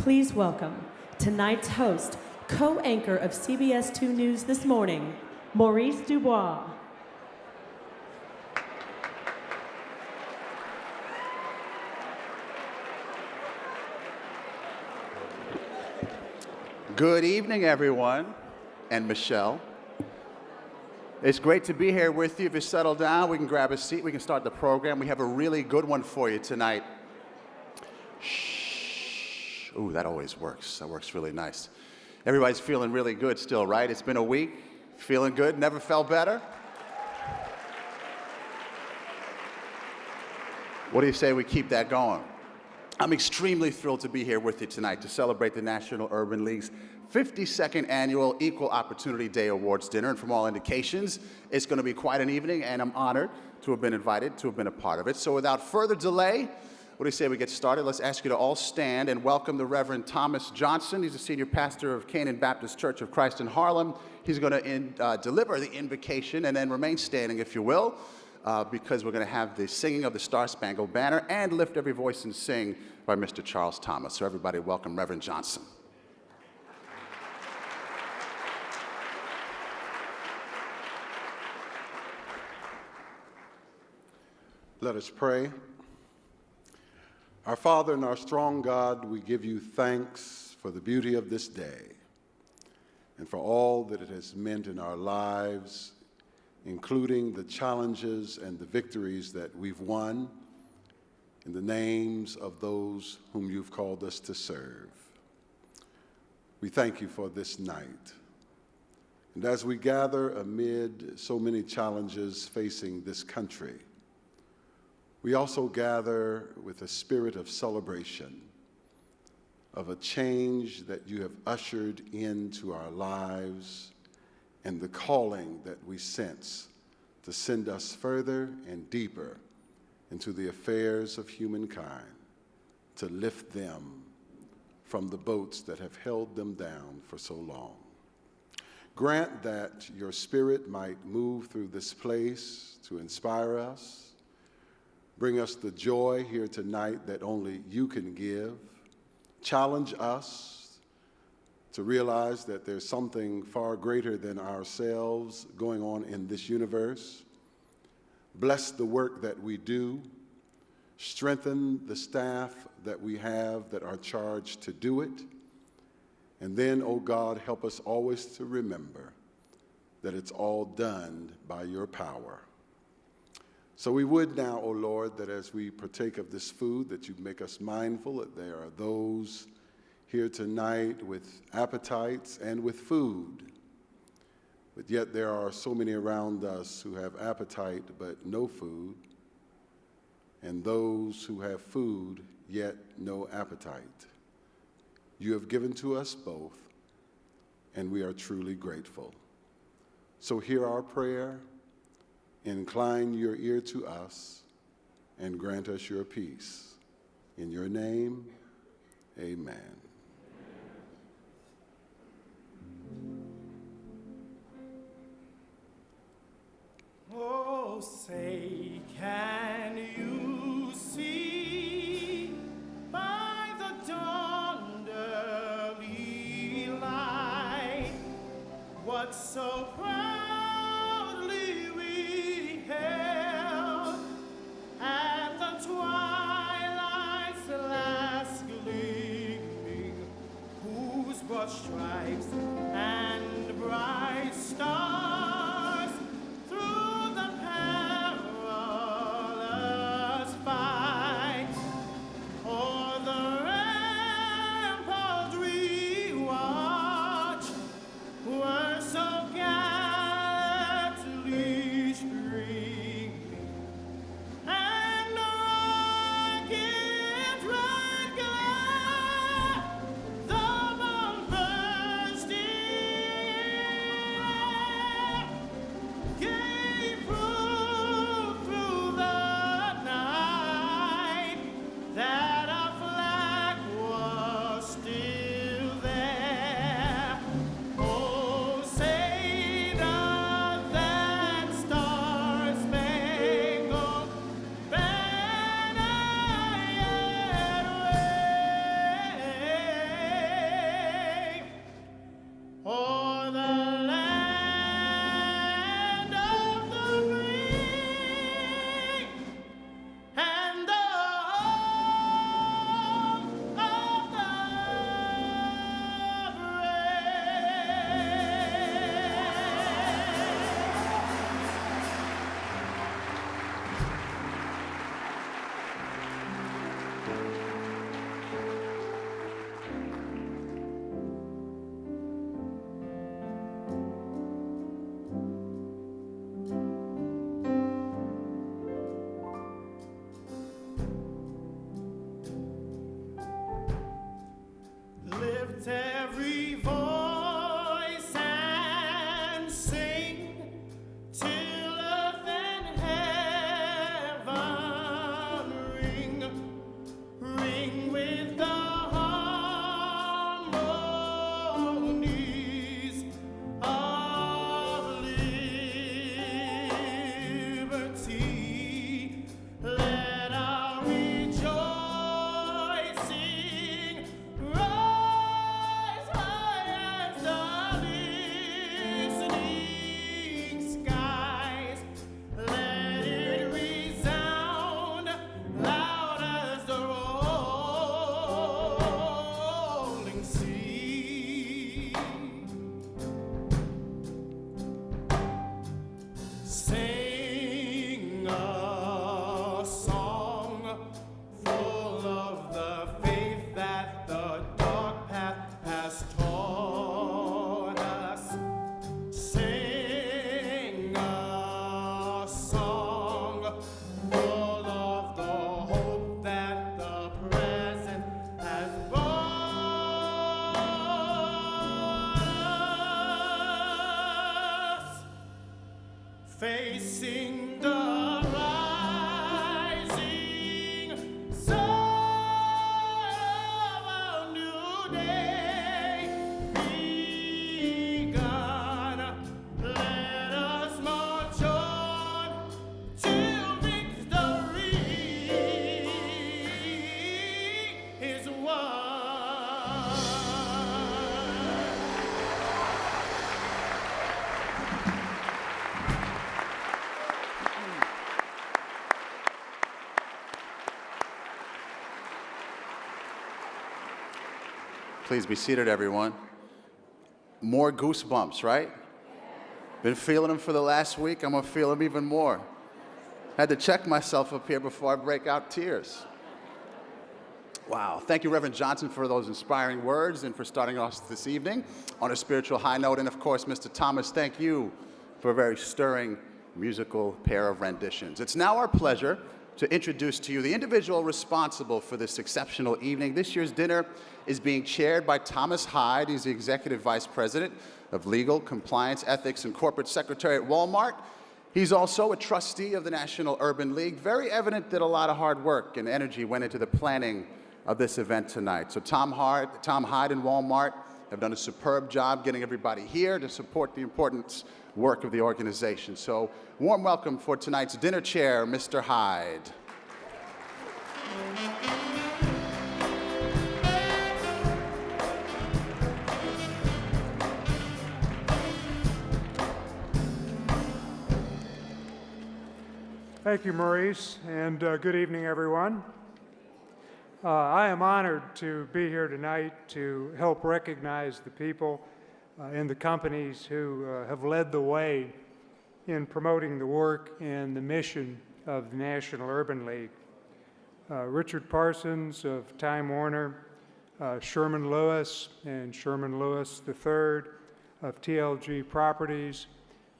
Please welcome tonight's host, co-anchor of CBS 2 News This Morning, Maurice Dubois. Good evening, everyone, and Michelle. It's great to be here with you. If you settle down, we can grab a seat. We can start the program. We have a really good one for you tonight. Shh. Ooh, that always works. That works really nice. Everybody's feeling really good still, right? It's been a week. Feeling good? Never felt better? What do you say we keep that going? I'm extremely thrilled to be here with you tonight to celebrate the National Urban League's 52nd Annual Equal Opportunity Day Awards Dinner. And from all indications, it's going to be quite an evening, and I'm honored to have been invited, to have been a part of it. So without further delay, what do you say we get started? Let's ask you to all stand and welcome the Reverend Thomas Johnson. He's a senior pastor of Canaan Baptist Church of Christ in Harlem. He's going to deliver the invocation, and then remain standing, if you will, because we're going to have the singing of the Star-Spangled Banner and Lift Every Voice and Sing by Mr. Charles Thomas. So everybody welcome Reverend Johnson. Let us pray. Our Father and our strong God, we give you thanks for the beauty of this day and for all that it has meant in our lives, including the challenges and the victories that we've won in the names of those whom you've called us to serve. We thank you for this night. And as we gather amid so many challenges facing this country, we also gather with a spirit of celebration, of a change that you have ushered into our lives and the calling that we sense to send us further and deeper into the affairs of humankind, to lift them from the boats that have held them down for so long. Grant that your spirit might move through this place to inspire us, bring us the joy here tonight that only you can give, challenge us to realize that there's something far greater than ourselves going on in this universe. Bless the work that we do, strengthen the staff that we have that are charged to do it, and then, oh God, help us always to remember that it's all done by your power. So we would now, O Lord, that as we partake of this food, that you make us mindful that there are those here tonight with appetites and with food, but yet there are so many around us who have appetite but no food, and those who have food yet no appetite. You have given to us both, and we are truly grateful. So hear our prayer. Incline your ear to us and grant us your peace. In your name, amen. Oh, say, can you see by the dawn's early light what so proudly we hailed at the twilight's last gleaming, whose broad stripes and bright stars through the perilous fight o'er the ramparts we watch were so gallantly streaming, and the rocket's red glare, the bomb bursting sing the rising sun of a new day begun. Let us march on till victory is won. Please be seated, everyone. More goosebumps, right? Been feeling them for the last week. I'm gonna feel them even more. Had to check myself up here before I break out tears. Wow. Thank you, Reverend Johnson, for those inspiring words and for starting us this evening on a spiritual high note. And of course, Mr. Thomas, thank you for a very stirring musical pair of renditions. It's now our pleasure to introduce to you the individual responsible for this exceptional evening. This year's dinner is being chaired by Thomas Hyde. He's the Executive Vice President of Legal, Compliance, Ethics, and Corporate Secretary at Walmart. He's also a trustee of the National Urban League. Very evident that a lot of hard work and energy went into the planning of this event tonight. So Tom Hyde and Walmart have done a superb job getting everybody here to support the important work of the organization. So warm welcome for tonight's dinner chair, Mr. Hyde. Thank you, Maurice, and good evening, everyone. I am honored to be here tonight to help recognize the people and the companies who have led the way in promoting the work and the mission of the National Urban League. Richard Parsons of Time Warner, Sherman Lewis and Sherman Lewis III of TLG Properties,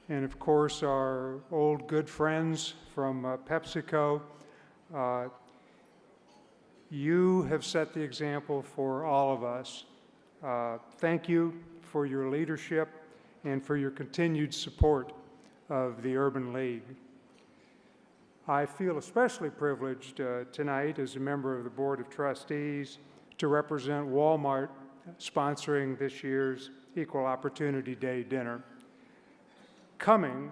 and of course our old good friends from PepsiCo. You have set the example for all of us. Thank you for your leadership and for your continued support of the Urban League. I feel especially privileged tonight as a member of the Board of Trustees to represent Walmart sponsoring this year's Equal Opportunity Day dinner. Coming,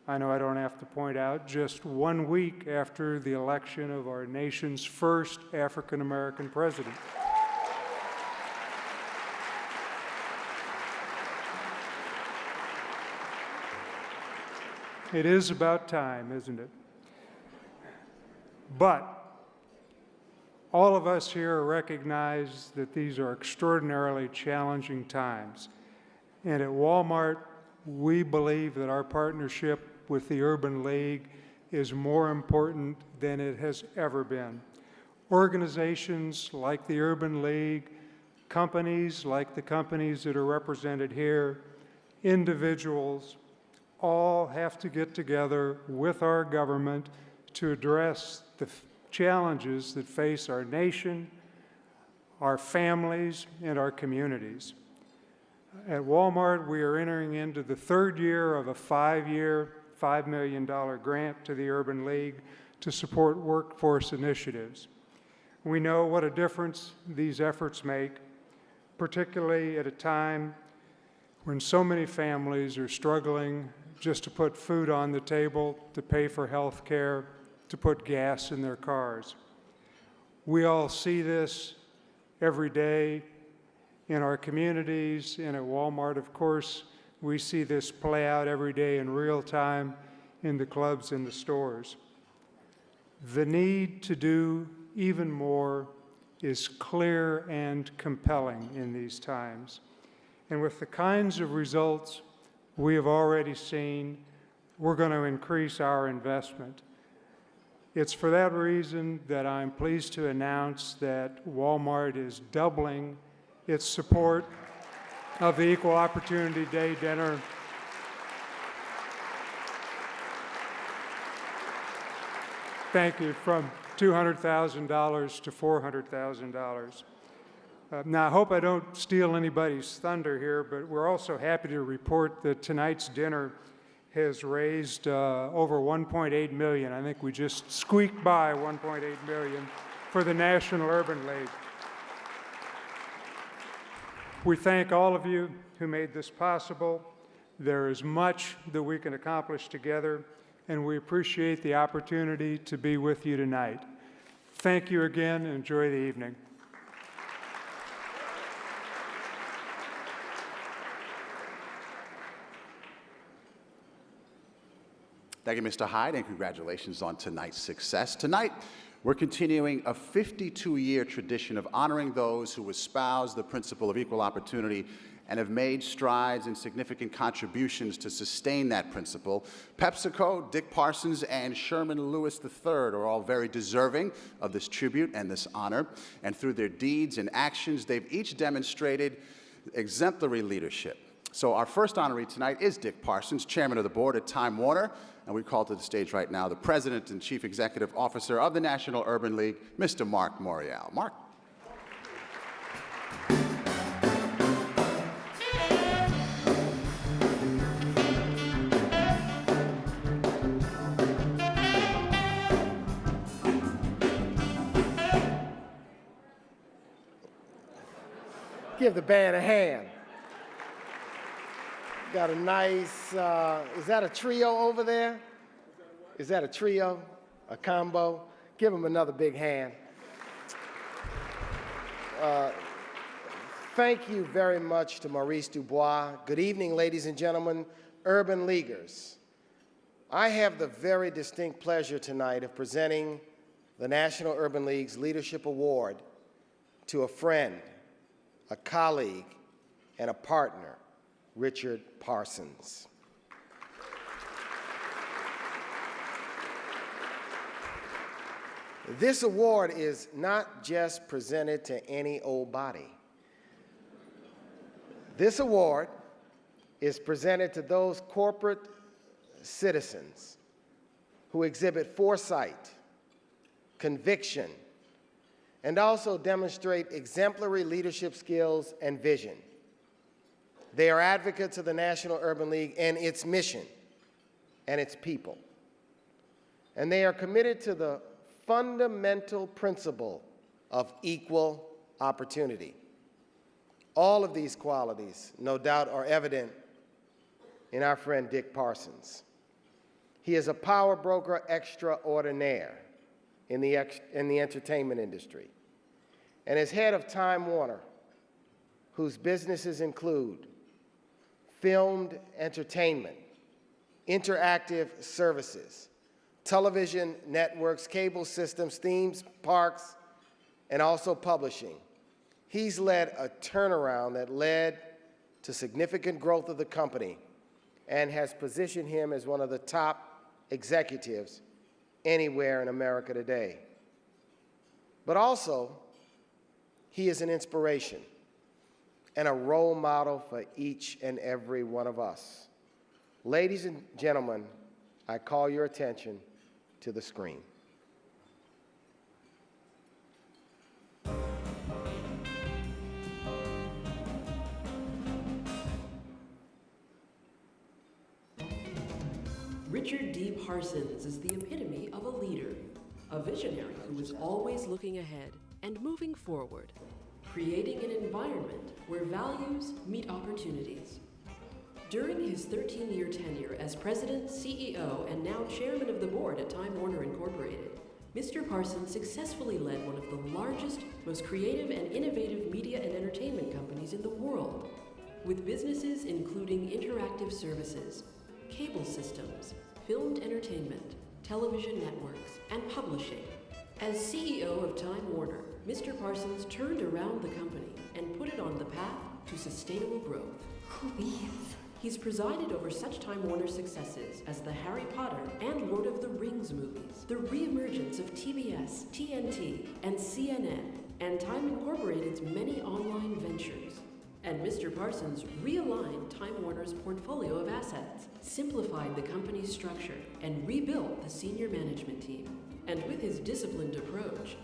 I know I don't have to point out, just 1 week after the election of our nation's first African-American president. It is about time, isn't it? But all of us here recognize that these are extraordinarily challenging times. And at Walmart, we believe that our partnership with the Urban League is more important than it has ever been. Organizations like the Urban League, companies like the companies that are represented here, individuals, all have to get together with our government to address the challenges that face our nation, our families, and our communities. At Walmart, we are entering into the third year of a 5-year, $5 million grant to the Urban League to support workforce initiatives. We know what a difference these efforts make, particularly at a time when so many families are struggling just to put food on the table, to pay for health care, to put gas in their cars. We all see this every day in our communities, and at Walmart, of course, we see this play out every day in real time in the clubs and the stores. The need to do even more is clear and compelling in these times. And with the kinds of results we have already seen, we're going to increase our investment. It's for that reason that I'm pleased to announce that Walmart is doubling its support of the Equal Opportunity Day dinner. Thank you, from $200,000 to $400,000. Now, I hope I don't steal anybody's thunder here, but we're also happy to report that tonight's dinner has raised over $1.8 million. I think we just squeaked by $1.8 million for the National Urban League. We thank all of you who made this possible. There is much that we can accomplish together, and we appreciate the opportunity to be with you tonight. Thank you again, and enjoy the evening. Thank you, Mr. Hyde, and congratulations on tonight's success. Tonight, we're continuing a 52-year tradition of honoring those who espouse the principle of equal opportunity and have made strides and significant contributions to sustain that principle. PepsiCo, Dick Parsons, and Sherman Lewis III are all very deserving of this tribute and this honor. And through their deeds and actions, they've each demonstrated exemplary leadership. So our first honoree tonight is Dick Parsons, chairman of the board at Time Warner. And we call to the stage right now the president and chief executive officer of the National Urban League, Mr. Mark Morial. Mark. Give the band a hand. Got a nice, is that a trio over there? Is that a trio, a combo? Give them another big hand. Thank you very much to Maurice Dubois. Good evening, ladies and gentlemen, Urban Leaguers. I have the very distinct pleasure tonight of presenting the National Urban League's Leadership Award to a friend, a colleague, and a partner, Richard Parsons. This award is not just presented to any old body. This award is presented to those corporate citizens who exhibit foresight, conviction, and also demonstrate exemplary leadership skills and vision. They are advocates of the National Urban League and its mission and its people. And they are committed to the fundamental principle of equal opportunity. All of these qualities, no doubt, are evident in our friend Dick Parsons. He is a power broker extraordinaire in the entertainment industry. And as head of Time Warner, whose businesses include filmed entertainment, interactive services, television networks, cable systems, themes, parks, and also publishing. He's led a turnaround that led to significant growth of the company and has positioned him as one of the top executives anywhere in America today. But also, he is an inspiration and a role model for each and every one of us. Ladies and gentlemen, I call your attention to the screen. Richard D. Parsons is the epitome of a leader, a visionary who is always looking ahead and moving forward, creating an environment where values meet opportunities. During his 13-year tenure as president, CEO, and now chairman of the board at Time Warner Incorporated, Mr. Parsons successfully led one of the largest, most creative and innovative media and entertainment companies in the world, with businesses including interactive services, cable systems, filmed entertainment, television networks, and publishing. As CEO of Time Warner, Mr. Parsons turned around the company and put it on the path to sustainable growth. He's presided over such Time Warner successes as the Harry Potter and Lord of the Rings movies, the reemergence of TBS, TNT, and CNN, and Time Incorporated's many online ventures. And Mr. Parsons realigned Time Warner's portfolio of assets, simplified the company's structure, and rebuilt the senior management team. And with his disciplined approach,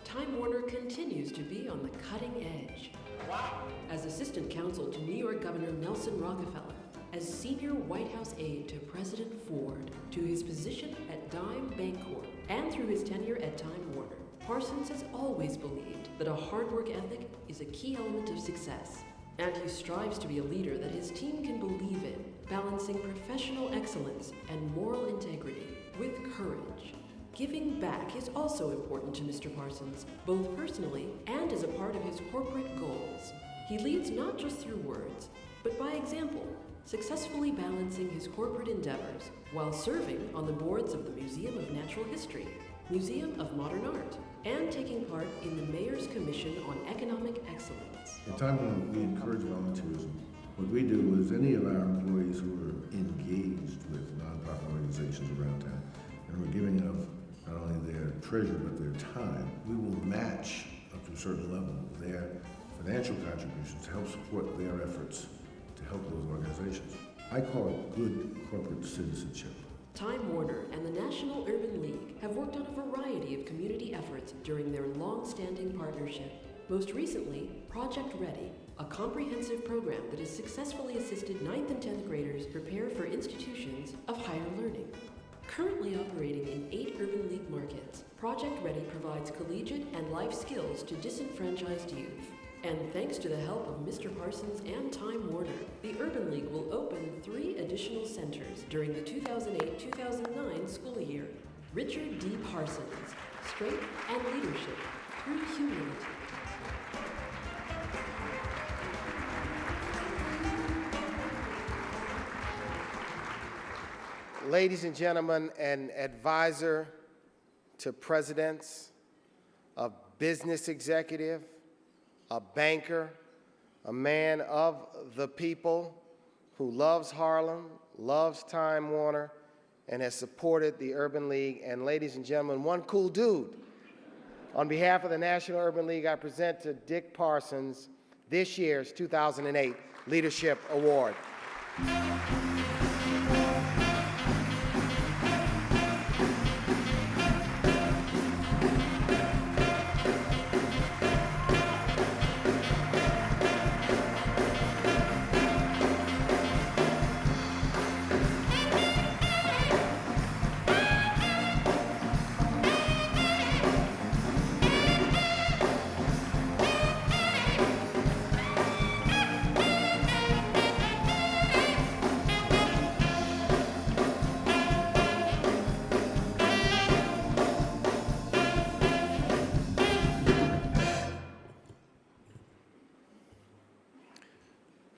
Time Warner continues to be on the cutting edge. As assistant counsel to New York Governor Nelson Rockefeller, as Senior White House aide to President Ford, to his position at Dime Bancorp, and through his tenure at Time Warner, Parsons has always believed that a hard work ethic is a key element of success, and he strives to be a leader that his team can believe in, balancing professional excellence and moral integrity with courage. Giving back is also important to Mr. Parsons, both personally and as a part of his corporate goals. He leads not just through words, but by example, successfully balancing his corporate endeavors while serving on the boards of the Museum of Natural History, Museum of Modern Art, and taking part in the Mayor's Commission on Economic Excellence. At Time Warner, we encourage volunteerism. What we do is any of our employees who are engaged with nonprofit organizations around town and who are giving of not only their treasure but their time, we will match up to a certain level their financial contributions to help support their efforts to help those organizations. I call it good corporate citizenship. Time Warner and the National Urban League have worked on a variety of community efforts during their long-standing partnership. Most recently, Project Ready, a comprehensive program that has successfully assisted 9th and 10th graders prepare for institutions of higher learning. Currently operating in 8 Urban League markets, Project Ready provides collegiate and life skills to disenfranchised youth. And thanks to the help of Mr. Parsons and Time Warner, the Urban League will open 3 additional centers during the 2008-2009 school year. Richard D. Parsons, Strength and Leadership Through Humility. Ladies and gentlemen, an advisor to presidents, a business executive, a banker, a man of the people who loves Harlem, loves Time Warner, and has supported the Urban League. And ladies and gentlemen, one cool dude. On behalf of the National Urban League, I present to Dick Parsons this year's 2008 Leadership Award.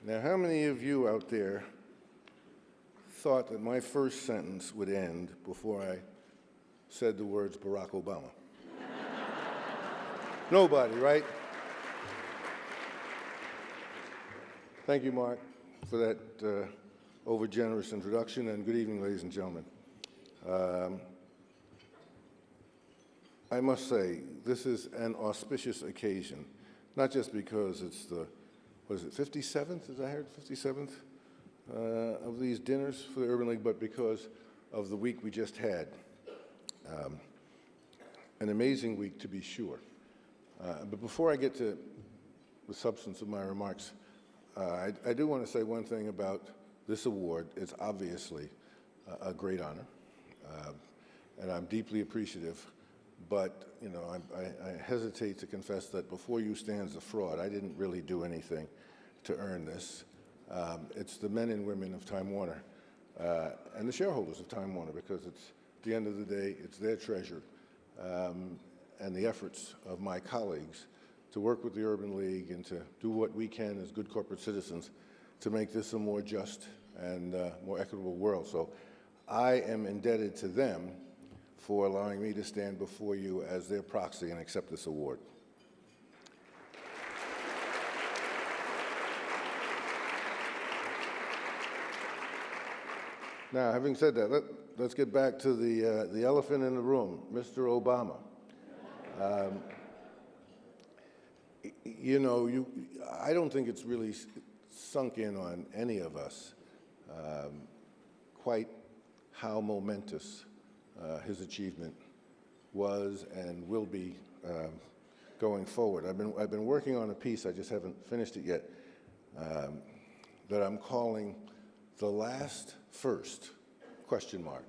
Now, how many of you out there thought that my first sentence would end before I said the words Barack Obama? Nobody, right? Thank you, Mark, for that over-generous introduction, and good evening, ladies and gentlemen. I must say, this is an auspicious occasion, not just because it's the, what is it, 57th, as I heard, 57th of these dinners for the Urban League, but because of the week we just had. An amazing week, to be sure. But before I get to the substance of my remarks, I do want to say one thing about this award. It's obviously a great honor, and I'm deeply appreciative. But, you know, I hesitate to confess that before you stands the fraud. I didn't really do anything to earn this. It's the men and women of Time Warner and the shareholders of Time Warner, because it's, at the end of the day, it's their treasure and the efforts of my colleagues to work with the Urban League and to do what we can as good corporate citizens to make this a more just and more equitable world. So I am indebted to them for allowing me to stand before you as their proxy and accept this award. Now, having said that, let's get back to the elephant in the room, Mr. Obama. You know, I don't think it's really sunk in on any of us quite how momentous his achievement was and will be going forward. I've been working on a piece, I just haven't finished it yet, that I'm calling the last first, question mark.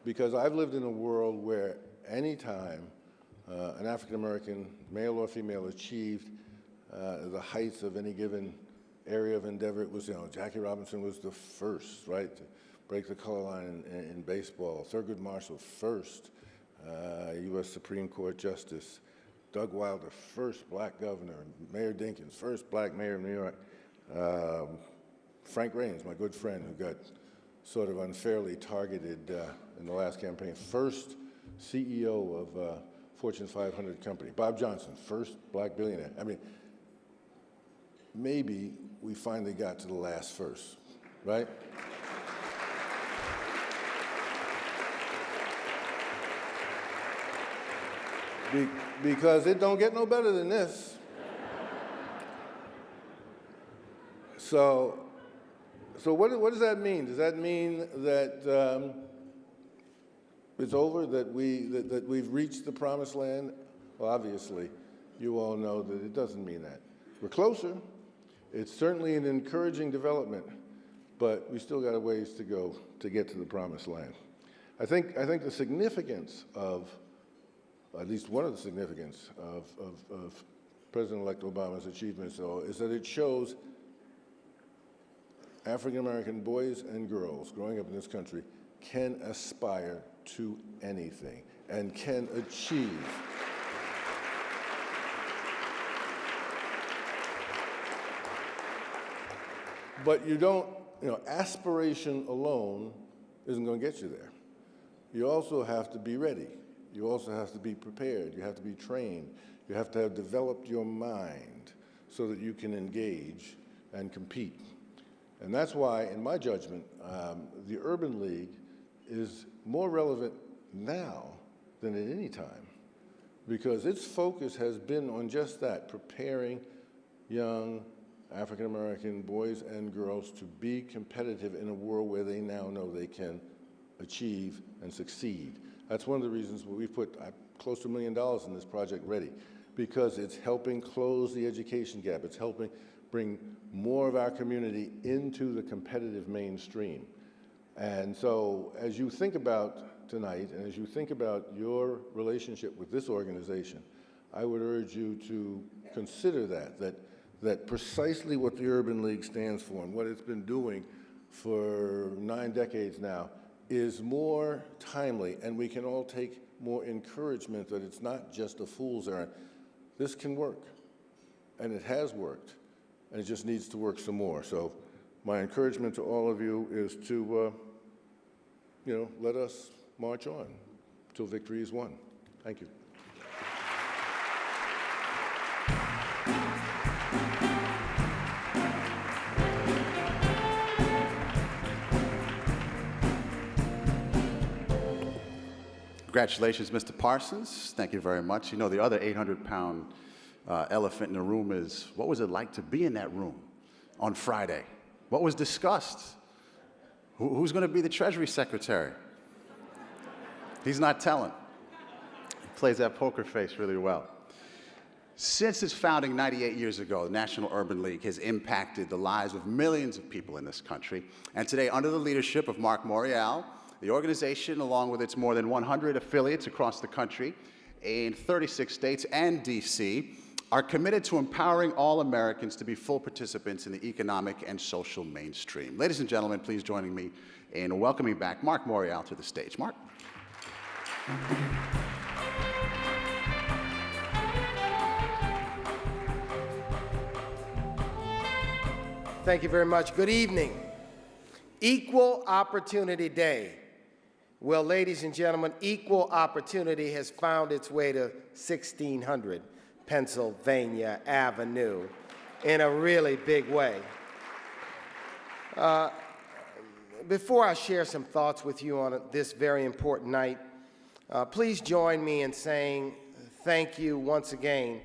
Because I've lived in a world where any time an African-American, male or female, achieved the heights of any given area of endeavor, it was, Jackie Robinson was the first, right, to break the color line in baseball. Thurgood Marshall, first U.S. Supreme Court Justice. Doug Wilder, first black governor. Mayor Dinkins, first black mayor of New York. Frank Raines, my good friend, who got sort of unfairly targeted in the last campaign, first CEO of a Fortune 500 company. Bob Johnson, first black billionaire. I mean, maybe we finally got to the last first, right? Because it don't get no better than this. So what does that mean? Does that mean that it's over, that we've reached the promised land? Well, obviously, you all know that it doesn't mean that. We're closer. It's certainly an encouraging development, but we still got a ways to go to get to the promised land. I think the significance of, at least one of the significance of President-elect Obama's achievements, though, is that it shows African-American boys and girls growing up in this country can aspire to anything and can achieve. But you don't, aspiration alone isn't going to get you there. You also have to be ready. You also have to be prepared. You have to be trained. You have to have developed your mind so that you can engage and compete. And that's why, in my judgment, the Urban League is more relevant now than at any time, because its focus has been on just that, preparing young African-American boys and girls to be competitive in a world where they now know they can achieve and succeed. That's one of the reasons we put close to $1 million in this project Ready, because it's helping close the education gap. It's helping bring more of our community into the competitive mainstream. And so as you think about tonight, and as you think about your relationship with this organization, I would urge you to consider that precisely what the Urban League stands for and what it's been doing for 9 decades now is more timely, and we can all take more encouragement that it's not just a fool's errand. This can work, and it has worked, and it just needs to work some more. So my encouragement to all of you is to, let us march on till victory is won. Thank you. Congratulations, Mr. Parsons. Thank you very much. The other 800-pound elephant in the room is, what was it like to be in that room on Friday? What was discussed? Who's going to be the Treasury Secretary? He's not telling. He plays that poker face really well. Since its founding 98 years ago, the National Urban League has impacted the lives of millions of people in this country. And today, under the leadership of Mark Morial, the organization, along with its more than 100 affiliates across the country in 36 states and D.C., are committed to empowering all Americans to be full participants in the economic and social mainstream. Ladies and gentlemen, please join me in welcoming back Mark Morial to the stage. Mark. Thank you very much. Good evening. Equal Opportunity Day. Well, ladies and gentlemen, equal opportunity has found its way to 1600 Pennsylvania Avenue in a really big way. Before I share some thoughts with you on this very important night, please join me in saying thank you once again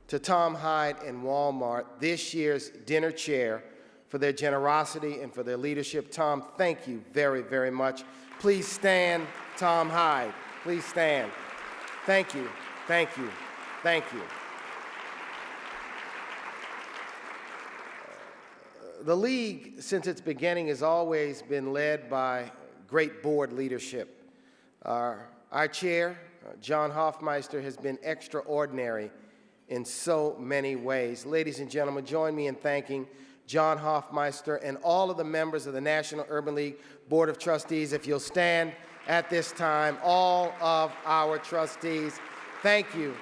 to Tom Hyde and Walmart, this year's dinner chair, for their generosity and for their leadership. Tom, thank you very, very much. Please stand, Tom Hyde. Please stand. Thank you, thank you, thank you. The League, since its beginning, has always been led by great board leadership. Our chair, John Hofmeister, has been extraordinary in so many ways. Ladies and gentlemen, join me in thanking John Hofmeister and all of the members of the National Urban League Board of Trustees. If you'll stand at this time, all of our trustees, thank you,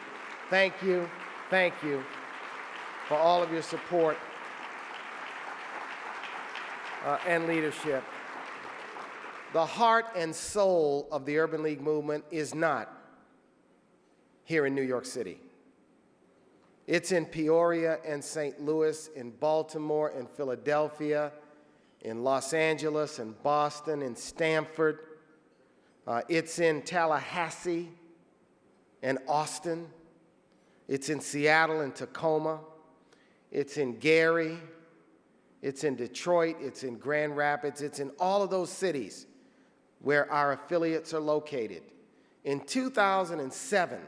thank you, thank you for all of your support and leadership. The heart and soul of the Urban League movement is not here in New York City. It's in Peoria and St. Louis, in Baltimore and Philadelphia, in Los Angeles and Boston and Stamford. It's in Tallahassee and Austin. It's in Seattle and Tacoma. It's in Gary. It's in Detroit. It's in Grand Rapids. It's in all of those cities where our affiliates are located. In 2007,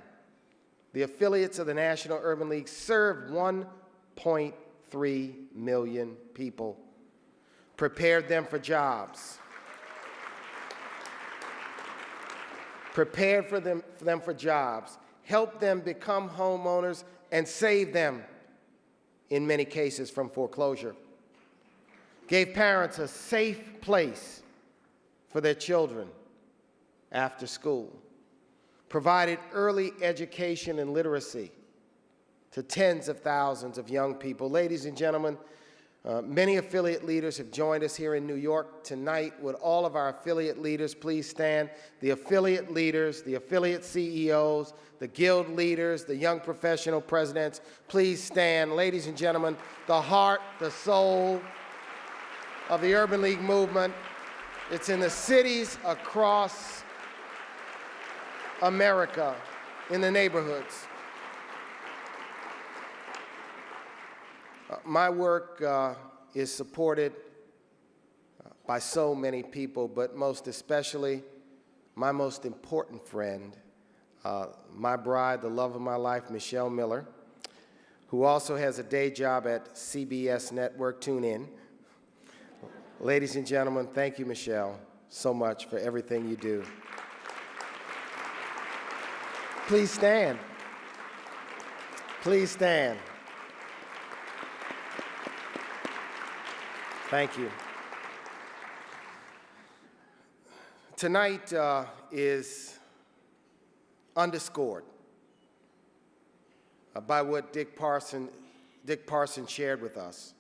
the affiliates of the National Urban League served 1.3 million people, prepared them for jobs, helped them become homeowners, and saved them, in many cases, from foreclosure. Gave parents a safe place for their children after school. Provided early education and literacy to tens of thousands of young people. Ladies and gentlemen, many affiliate leaders have joined us here in New York tonight. Would all of our affiliate leaders please stand? The affiliate leaders, the affiliate CEOs, the guild leaders, the young professional presidents, please stand. Ladies and gentlemen, the heart, the soul of the Urban League movement. It's in the cities across America, in the neighborhoods. My work is supported by so many people, but most especially my most important friend, my bride, the love of my life, Michelle Miller, who also has a day job at CBS Network. Tune in. Ladies and gentlemen, thank you, Michelle, so much for everything you do. Please stand. Please stand. Thank you. Tonight is underscored by what Dick Parson shared with us.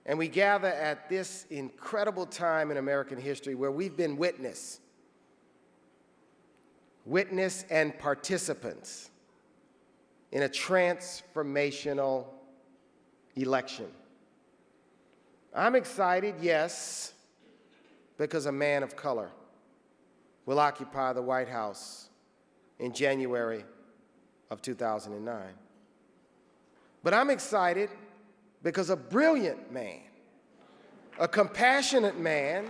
And we gather at this incredible time in American history where we've been witness and participants in a transformational election. I'm excited, yes, because a man of color will occupy the White House in January of 2009. But I'm excited because a brilliant man, a compassionate man,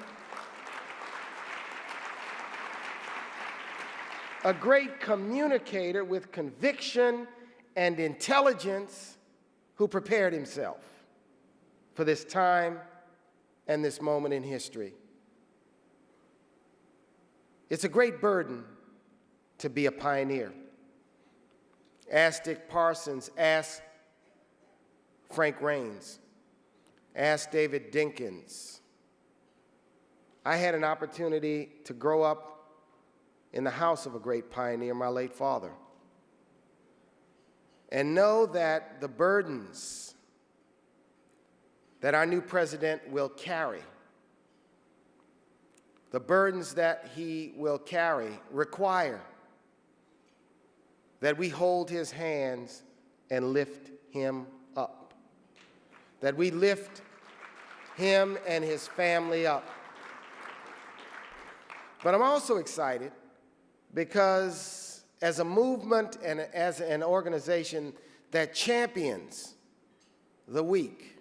a great communicator with conviction and intelligence who prepared himself for this time and this moment in history. It's a great burden to be a pioneer. Ask Dick Parsons, ask Frank Raines, ask David Dinkins. I had an opportunity to grow up in the house of a great pioneer, my late father, and know that the burdens that our new president will carry, the burdens that he will carry require that we hold his hands and lift him up, that we lift him and his family up. But I'm also excited because as a movement and as an organization that champions the weak,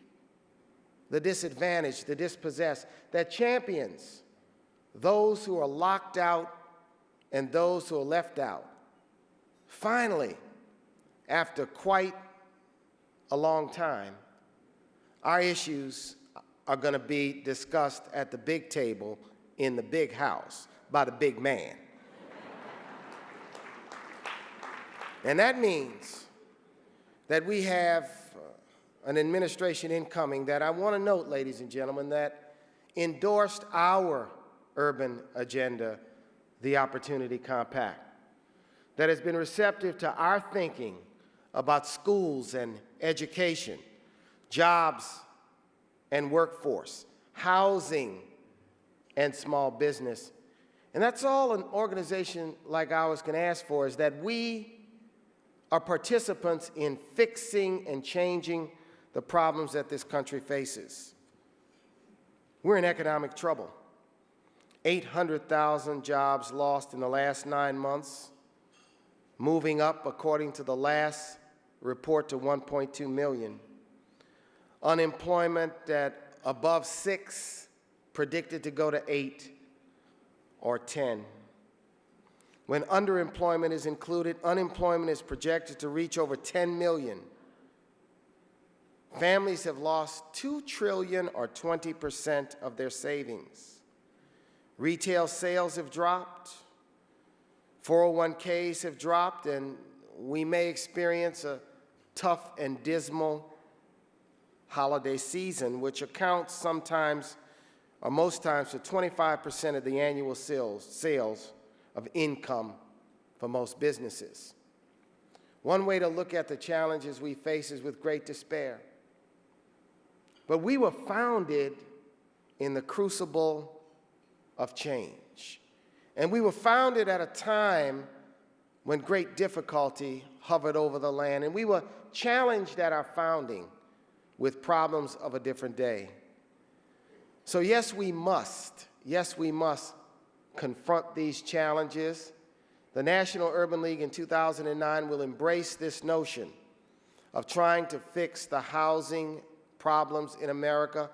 the disadvantaged, the dispossessed, that champions those who are locked out and those who are left out, finally, after quite a long time, Our issues are going to be discussed at the big table in the big house by the big man. And that means that we have an administration incoming that I want to note, ladies and gentlemen, that endorsed our urban agenda, the Opportunity Compact, that has been receptive to our thinking about schools and education, jobs and workforce, housing and small business. And that's all an organization like ours can ask for, is that we are participants in fixing and changing the problems that this country faces. We're in economic trouble. 800,000 jobs lost in the last 9 months, moving up, according to the last report, to 1.2 million. Unemployment at above 6, predicted to go to 8 or 10. When underemployment is included, unemployment is projected to reach over 10 million. Families have lost $2 trillion, or 20% of their savings. Retail sales have dropped. 401ks have dropped, and we may experience a tough and dismal holiday season, which accounts sometimes, or most times, for 25% of the annual sales of income for most businesses. One way to look at the challenges we face is with great despair. But we were founded in the crucible of change. And we were founded at a time when great difficulty hovered over the land. And we were challenged at our founding with problems of a different day. So yes, we must confront these challenges. The National Urban League in 2009 will embrace this notion of trying to fix the housing problems in America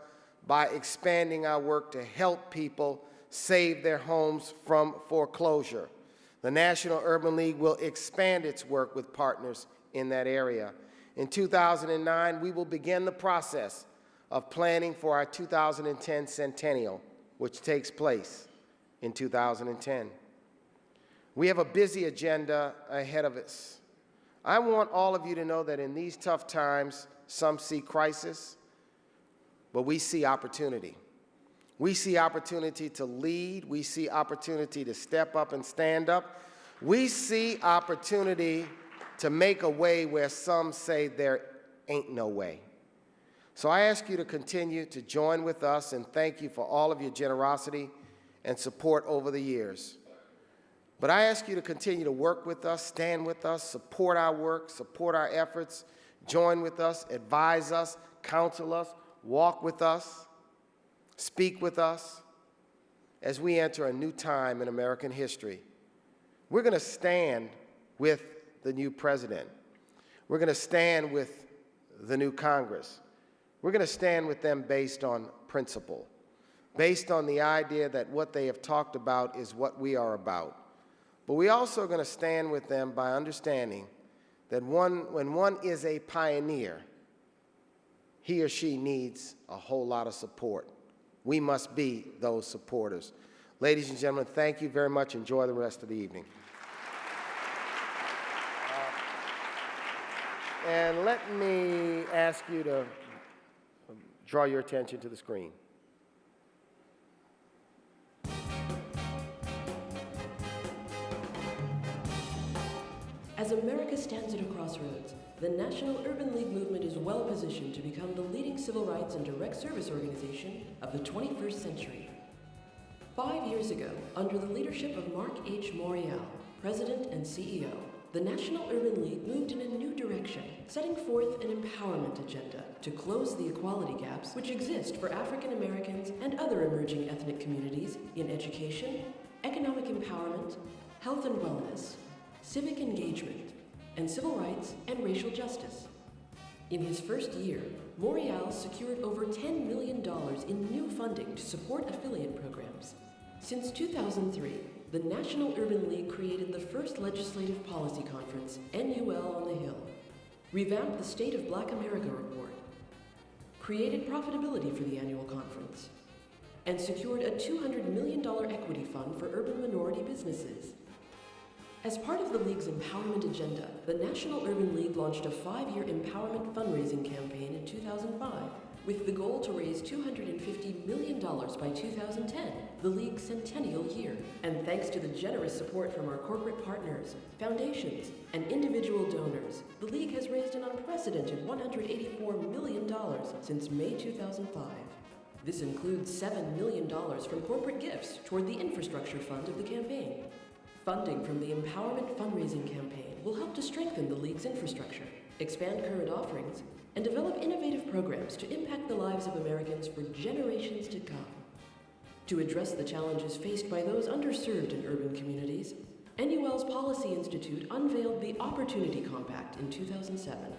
by expanding our work to help people save their homes from foreclosure. The National Urban League will expand its work with partners in that area. In 2009, we will begin the process of planning for our 2010 centennial, which takes place in 2010. We have a busy agenda ahead of us. I want all of you to know that in these tough times, some see crisis, but we see opportunity. We see opportunity to lead. We see opportunity to step up and stand up. We see opportunity to make a way where some say there ain't no way. So I ask you to continue to join with us, and thank you for all of your generosity and support over the years. But I ask you to continue to work with us, stand with us, support our work, support our efforts, join with us, advise us, counsel us, walk with us, speak with us as we enter a new time in American history. We're going to stand with the new president. We're going to stand with the new Congress. We're going to stand with them based on principle, based on the idea that what they have talked about is what we are about. But we also are going to stand with them by understanding that when one is a pioneer, he or she needs a whole lot of support. We must be those supporters. Ladies and gentlemen, thank you very much. Enjoy the rest of the evening. And let me ask you to draw your attention to the screen. As America stands at a crossroads, the National Urban League movement is well positioned to become the leading civil rights and direct service organization of the 21st century. 5 years ago, under the leadership of Mark H. Morial, President and CEO, the National Urban League moved in a new direction, setting forth an empowerment agenda to close the equality gaps which exist for African Americans and other emerging ethnic communities in education, economic empowerment, health and wellness, civic engagement, and civil rights and racial justice. In his first year, Morial secured over $10 million in new funding to support affiliate programs. Since 2003, the National Urban League created the first legislative policy conference, NUL on the Hill, revamped the State of Black America report, created profitability for the annual conference, and secured a $200 million equity fund for urban minority businesses. As part of the League's empowerment agenda, the National Urban League launched a 5-year empowerment fundraising campaign in 2005 with the goal to raise $250 million by 2010, the League's centennial year. And thanks to the generous support from our corporate partners, foundations, and individual donors, the League has raised an unprecedented $184 million since May 2005. This includes $7 million from corporate gifts toward the infrastructure fund of the campaign. Funding from the Empowerment Fundraising Campaign will help to strengthen the League's infrastructure, expand current offerings, and develop innovative programs to impact the lives of Americans for generations to come. To address the challenges faced by those underserved in urban communities, NUL's Policy Institute unveiled the Opportunity Compact in 2007,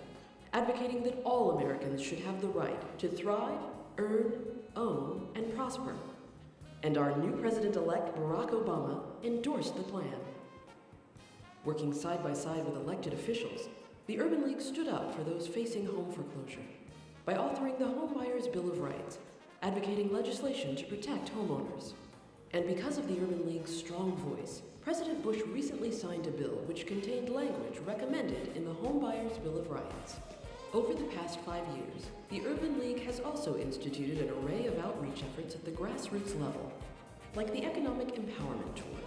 advocating that all Americans should have the right to thrive, earn, own, and prosper. And our new President-elect Barack Obama endorsed the plan. Working side by side with elected officials, the Urban League stood up for those facing home foreclosure by authoring the Home Buyers Bill of Rights, advocating legislation to protect homeowners. And because of the Urban League's strong voice, President Bush recently signed a bill which contained language recommended in the Home Buyers Bill of Rights. Over the past 5 years, the Urban League has also instituted an array of outreach efforts at the grassroots level, like the Economic Empowerment Tour,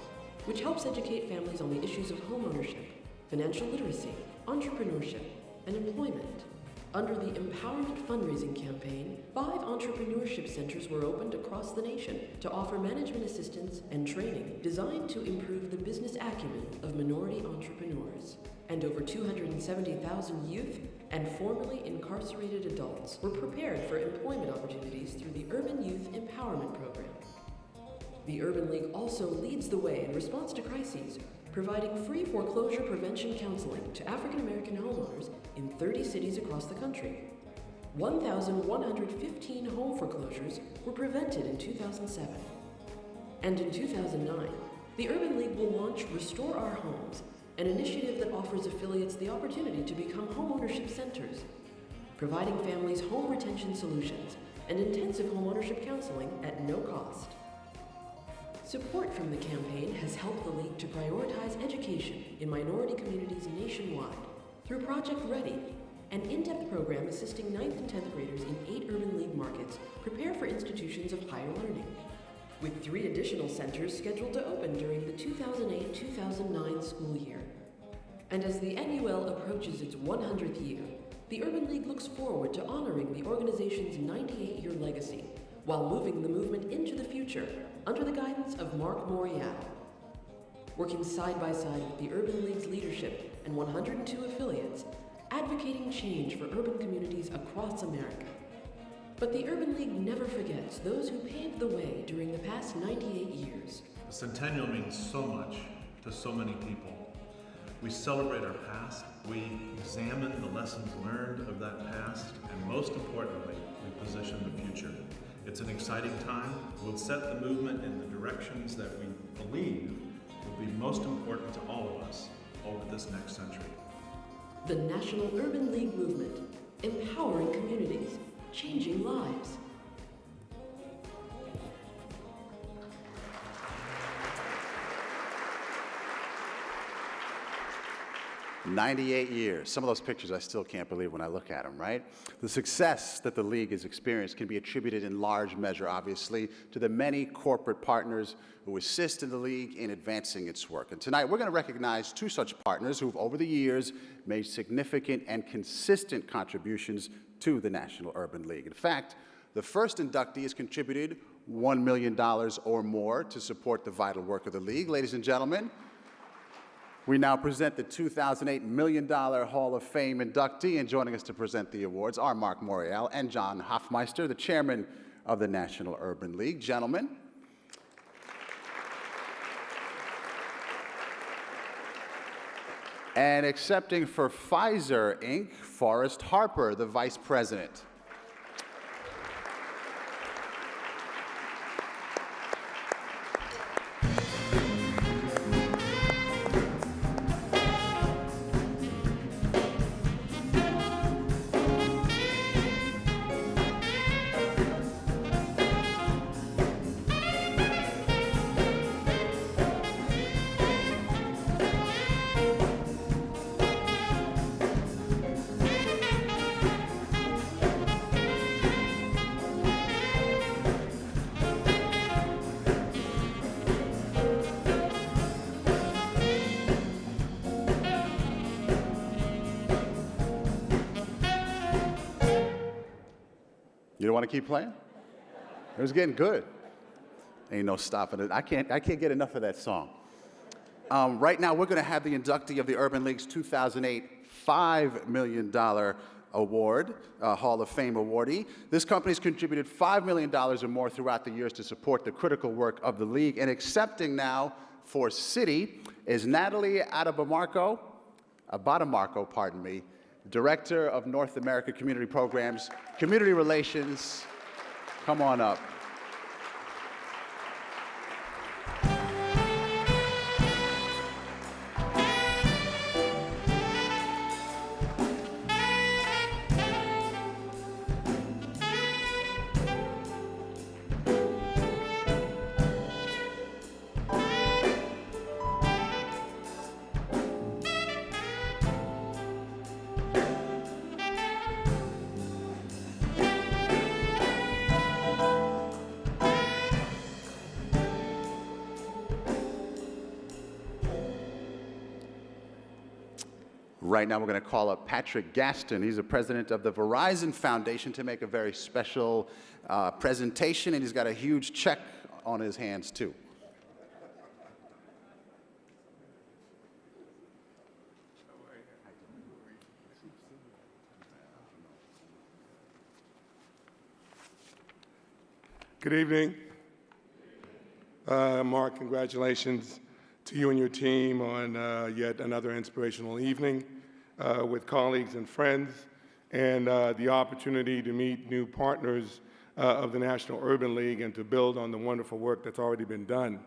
which helps educate families on the issues of homeownership, financial literacy, entrepreneurship, and employment. Under the Empowerment Fundraising Campaign, 5 entrepreneurship centers were opened across the nation to offer management assistance and training designed to improve the business acumen of minority entrepreneurs. And over 270,000 youth and formerly incarcerated adults were prepared for employment opportunities through the Urban Youth Empowerment Program. The Urban League also leads the way in response to crises, providing free foreclosure prevention counseling to African American homeowners in 30 cities across the country. 1,115 home foreclosures were prevented in 2007. And in 2009, the Urban League will launch Restore Our Homes, an initiative that offers affiliates the opportunity to become homeownership centers, providing families home retention solutions and intensive homeownership counseling at no cost. Support from the campaign has helped the League to prioritize education in minority communities nationwide through Project Ready, an in-depth program assisting 9th and 10th graders in 8 Urban League markets prepare for institutions of higher learning, with 3 additional centers scheduled to open during the 2008-2009 school year. And as the NUL approaches its 100th year, the Urban League looks forward to honoring the organization's 98-year legacy while moving the movement into the future under the guidance of Mark Morial. Working side by side with the Urban League's leadership and 102 affiliates, advocating change for urban communities across America. But the Urban League never forgets those who paved the way during the past 98 years. The centennial means so much to so many people. We celebrate our past, we examine the lessons learned of that past, and most importantly, we position the future. It's an exciting time. We'll set the movement in the directions that we believe will be most important to all of us over this next century. The National Urban League Movement, empowering communities, changing lives. "98 years. Some of those pictures I still can't believe when I look at them, right? The success that the League has experienced can be attributed in large measure, obviously, to the many corporate partners who assist in the League in advancing its work. And tonight, we're going to recognize 2 such partners who've, over the years, made significant and consistent contributions to the National Urban League. In fact, the first inductee has contributed $1 million or more to support the vital work of the League. Ladies and gentlemen, we now present the 2008 $1 Million Hall of Fame inductee, and joining us to present the awards are Mark Morial and John Hofmeister, the chairman of the National Urban League. Gentlemen. And accepting for Pfizer, Inc., Forrest Harper, the vice president. You don't want to keep playing? It was getting good. Ain't no stopping it. I can't get enough of that song. Right now, we're going to have the inductee of the Urban League's 2008 $5 million award, Hall of Fame awardee. This company's contributed $5 million or more throughout the years to support the critical work of the league. And accepting now for City is Natalie Abadamarco, Director of North America Community Programs, Community Relations. Come on up. Right now, we're going to call up Patrick Gaston. He's the president of the Verizon Foundation to make a very special presentation, and he's got a huge check on his hands, too. Good evening. Mark, congratulations to you and your team on yet another inspirational evening with colleagues and friends, and the opportunity to meet new partners of the National Urban League and to build on the wonderful work that's already been done.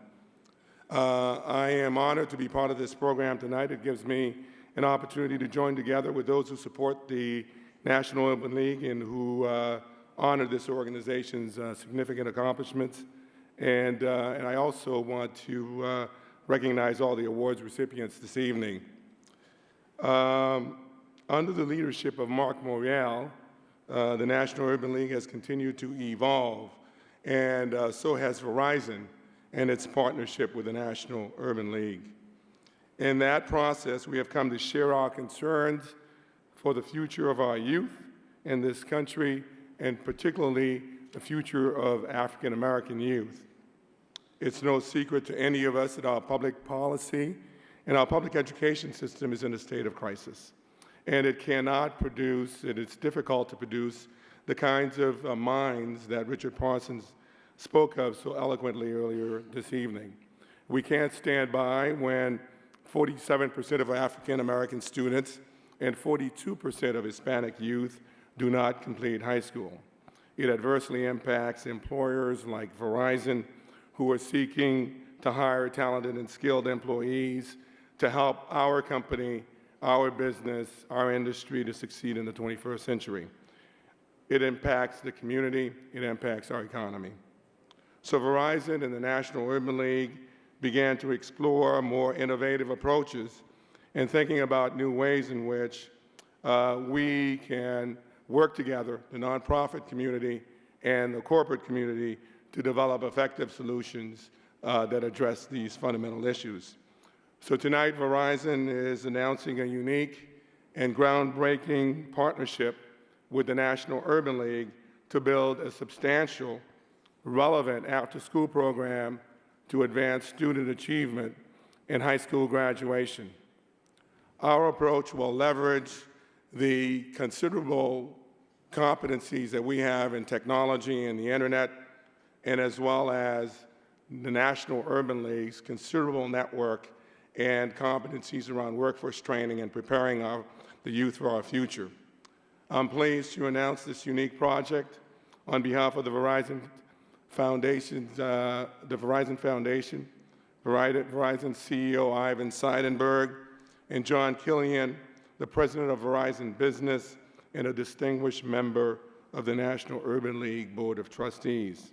I am honored to be part of this program tonight. It gives me an opportunity to join together with those who support the National Urban League and who honor this organization's significant accomplishments. And I also want to recognize all the awards recipients this evening. Under the leadership of Mark Morial, the National Urban League has continued to evolve, and so has Verizon and its partnership with the National Urban League. In that process, we have come to share our concerns for the future of our youth in this country, and particularly the future of African American youth. It's no secret to any of us that our public policy and our public education system is in a state of crisis. And it cannot produce, and it's difficult to produce, the kinds of minds that Richard Parsons spoke of so eloquently earlier this evening. We can't stand by when 47% of African American students and 42% of Hispanic youth do not complete high school. It adversely impacts employers like Verizon, who are seeking to hire talented and skilled employees to help our company, our business, our industry to succeed in the 21st century. It impacts the community, it impacts our economy. So Verizon and the National Urban League began to explore more innovative approaches and thinking about new ways in which we can work together, the nonprofit community and the corporate community, to develop effective solutions that address these fundamental issues. So tonight, Verizon is announcing a unique and groundbreaking partnership with the National Urban League to build a substantial, relevant after-school program to advance student achievement in high school graduation. Our approach will leverage the considerable competencies that we have in technology and the internet, and as well as the National Urban League's considerable network and competencies around workforce training and preparing the youth for our future. I'm pleased to announce this unique project on behalf of the Verizon Foundation, Verizon CEO Ivan Seidenberg, and John Killian, the president of Verizon Business and a distinguished member of the National Urban League Board of Trustees.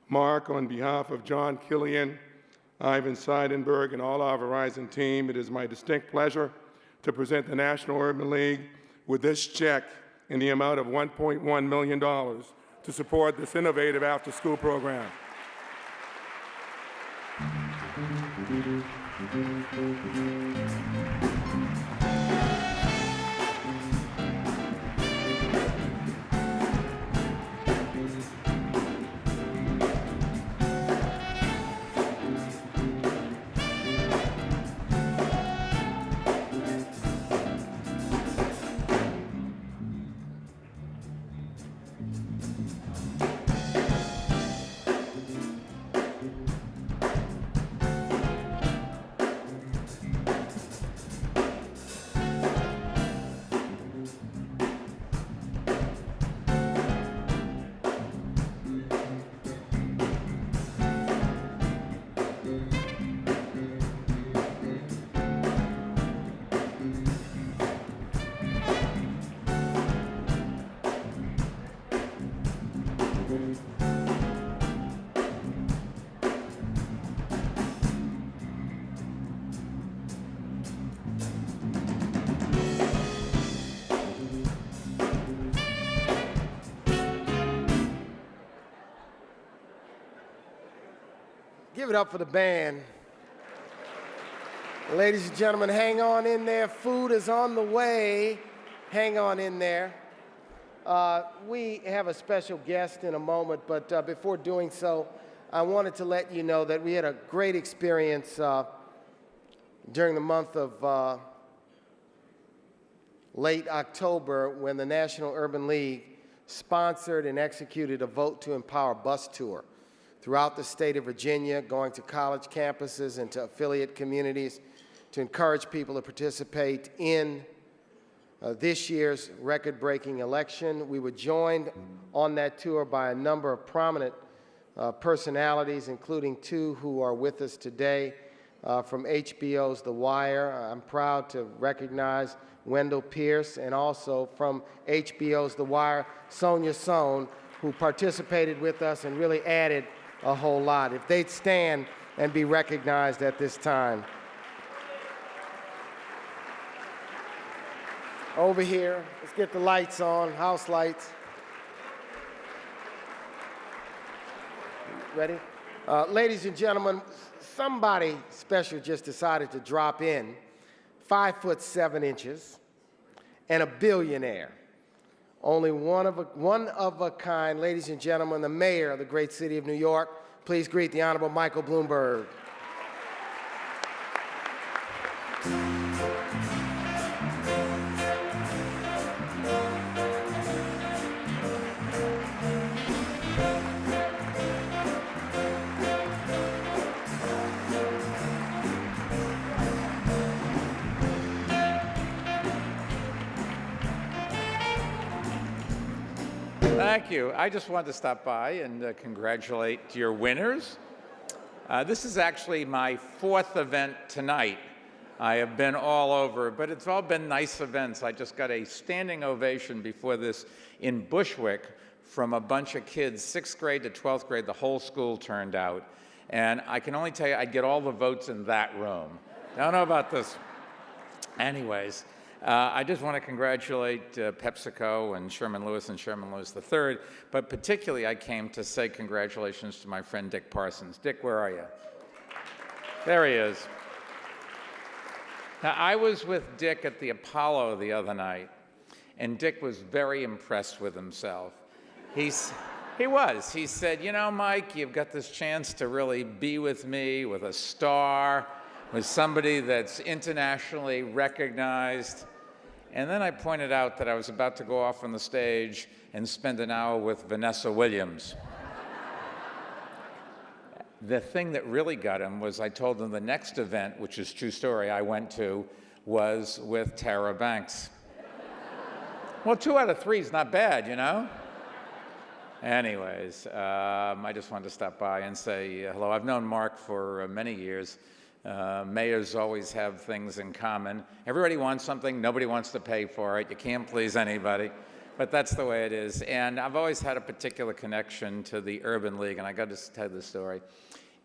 Mark, on behalf of John Killian, Ivan Seidenberg, and all our Verizon team, it is my distinct pleasure to present the National Urban League with this check in the amount of $1.1 million to support this innovative after-school program. Give it up for the band. Ladies and gentlemen, hang on in there. Food is on the way. Hang on in there. We have a special guest in a moment, but before doing so, I wanted to let you know that we had a great experience during the month of late October when the National Urban League sponsored and executed a Vote to Empower bus tour throughout the state of Virginia, going to college campuses and to affiliate communities to encourage people to participate in this year's record-breaking election. We were joined on that tour by a number of prominent personalities, including two who are with us today from HBO's The Wire. I'm proud to recognize Wendell Pierce, and also from HBO's The Wire, Sonia Sohn, who participated with us and really added a whole lot. If they'd stand and be recognized at this time. Over here, let's get the lights on, house lights. Ready? Ladies and gentlemen, somebody special just decided to drop in, 5'7" and a billionaire. Only one of a kind. Ladies and gentlemen, the mayor of the great city of New York, please greet the Honorable Michael Bloomberg. Thank you. I just wanted to stop by and congratulate your winners. This is actually my 4th event tonight. I have been all over, but it's all been nice events. I just got a standing ovation before this in Bushwick from a bunch of kids, 6th grade to 12th grade. The whole school turned out. And I can only tell you, I'd get all the votes in that room. Don't know about this. Anyways. I just want to congratulate PepsiCo and Sherman Lewis and Sherman Lewis III, but particularly I came to say congratulations to my friend Dick Parsons. Dick, where are you? There he is. Now, I was with Dick at the Apollo the other night, and Dick was very impressed with himself. He was. He said, you know, Mike, you've got this chance to really be with me, with a star, with somebody that's internationally recognized. And then I pointed out that I was about to go off on the stage and spend an hour with Vanessa Williams. The thing that really got him was I told him the next event, which is true story, I went to, was with Tara Banks. Well, 2 out of 3 is not bad, you know? Anyways, I just wanted to stop by and say hello. I've known Mark for many years. Mayors always have things in common. Everybody wants something, nobody wants to pay for it. You can't please anybody, but that's the way it is. And I've always had a particular connection to the Urban League, and I got to tell you the story.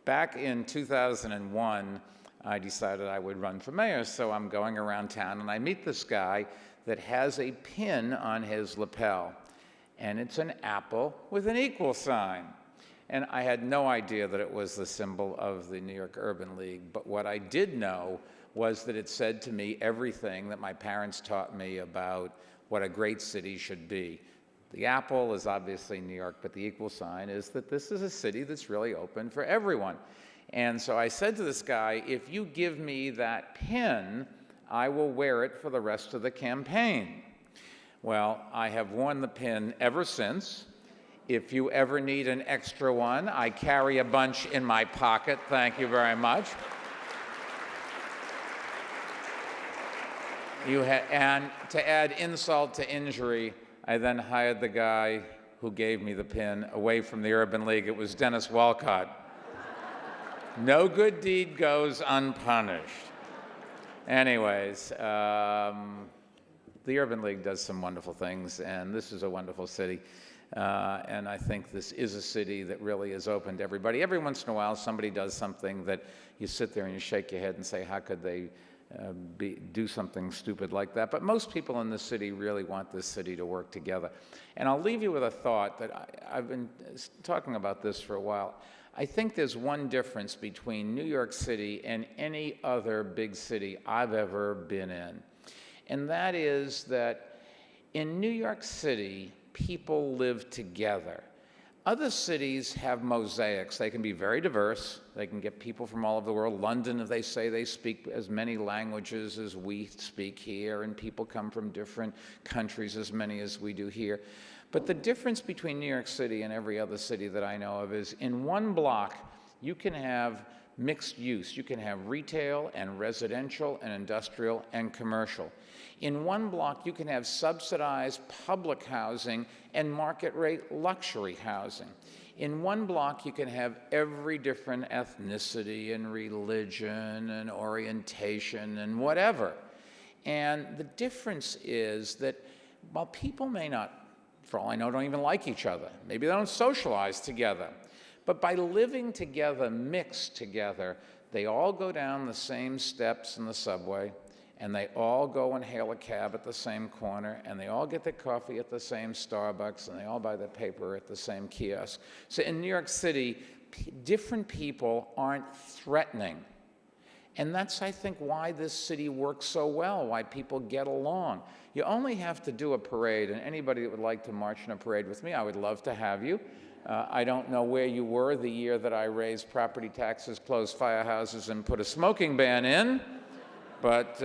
Back in 2001, I decided I would run for mayor, so I'm going around town, and I meet this guy that has a pin on his lapel, and it's an apple with an equal sign. And I had no idea that it was the symbol of the New York Urban League, but what I did know was that it said to me everything that my parents taught me about what a great city should be. The apple is obviously New York, but the equal sign is that this is a city that's really open for everyone. And so I said to this guy, if you give me that pin, I will wear it for the rest of the campaign. Well, I have worn the pin ever since. If you ever need an extra one, I carry a bunch in my pocket. Thank you very much. And to add insult to injury, I then hired the guy who gave me the pin away from the Urban League. It was Dennis Walcott. No good deed goes unpunished. Anyways, the Urban League does some wonderful things, and this is a wonderful city. And I think this is a city that really is open to everybody. Every once in a while, somebody does something that you sit there and you shake your head and say, how could they do something stupid like that. But most people in the city really want this city to work together. And I'll leave you with a thought that I've been talking about this for a while. I think there's one difference between New York City and any other big city I've ever been in. And that is that in New York City, people live together. Other cities have mosaics. They can be very diverse. They can get people from all over the world. London, if they say they speak as many languages as we speak here, and people come from different countries, as many as we do here. But the difference between New York City and every other city that I know of is in one block, you can have mixed use. You can have retail and residential and industrial and commercial. In one block, you can have subsidized public housing and market rate luxury housing. In one block, you can have every different ethnicity and religion and orientation and whatever. And the difference is that while people may not, for all I know, don't even like each other, maybe they don't socialize together, but by living together, mixed together, they all go down the same steps in the subway, and they all go and hail a cab at the same corner, and they all get their coffee at the same Starbucks, and they all buy their paper at the same kiosk. So in New York City, different people aren't threatening. And that's, I think, why this city works so well, why people get along. You only have to do a parade, and anybody that would like to march in a parade with me, I would love to have you. I don't know where you were the year that I raised property taxes, closed firehouses, and put a smoking ban in, but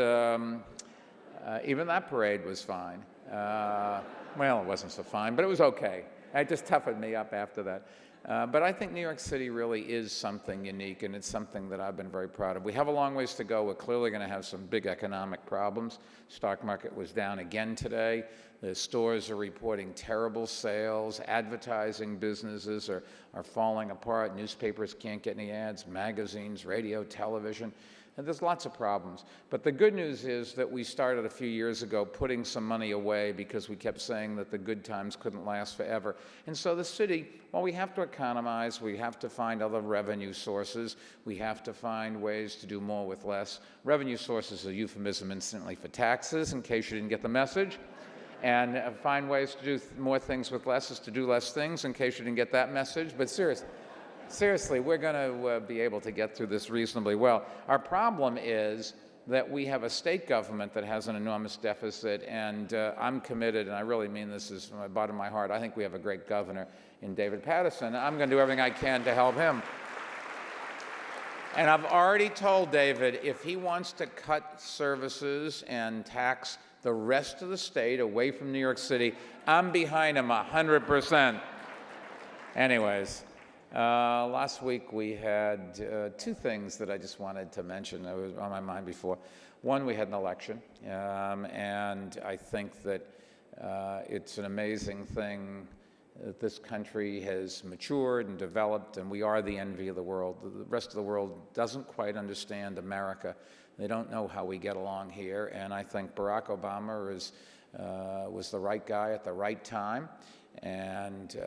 even that parade was fine. Well, it wasn't so fine, but it was okay. It just toughened me up after that. But I think New York City really is something unique, and it's something that I've been very proud of. We have a long ways to go. We're clearly going to have some big economic problems. Stock market was down again today. The stores are reporting terrible sales. Advertising businesses are falling apart. Newspapers can't get any ads. Magazines, radio, television. And there's lots of problems. But the good news is that we started a few years ago putting some money away because we kept saying that the good times couldn't last forever. And so the city, well, we have to economize. We have to find other revenue sources. We have to find ways to do more with less. Revenue sources is a euphemism instantly for taxes, in case you didn't get the message. And find ways to do more things with less is to do less things, in case you didn't get that message. But seriously, we're going to be able to get through this reasonably well. Our problem is that we have a state government that has an enormous deficit, and I'm committed, and I really mean this is from the bottom of my heart. I think we have a great governor in David Paterson. I'm going to do everything I can to help him. And I've already told David, if he wants to cut services and tax the rest of the state away from New York City, I'm behind him 100%. Anyways. Last week we had two things that I just wanted to mention that was on my mind before. One, we had an election, and I think that it's an amazing thing that this country has matured and developed, and we are the envy of the world. The rest of the world doesn't quite understand America. They don't know how we get along here, and I think Barack Obama was the right guy at the right time. And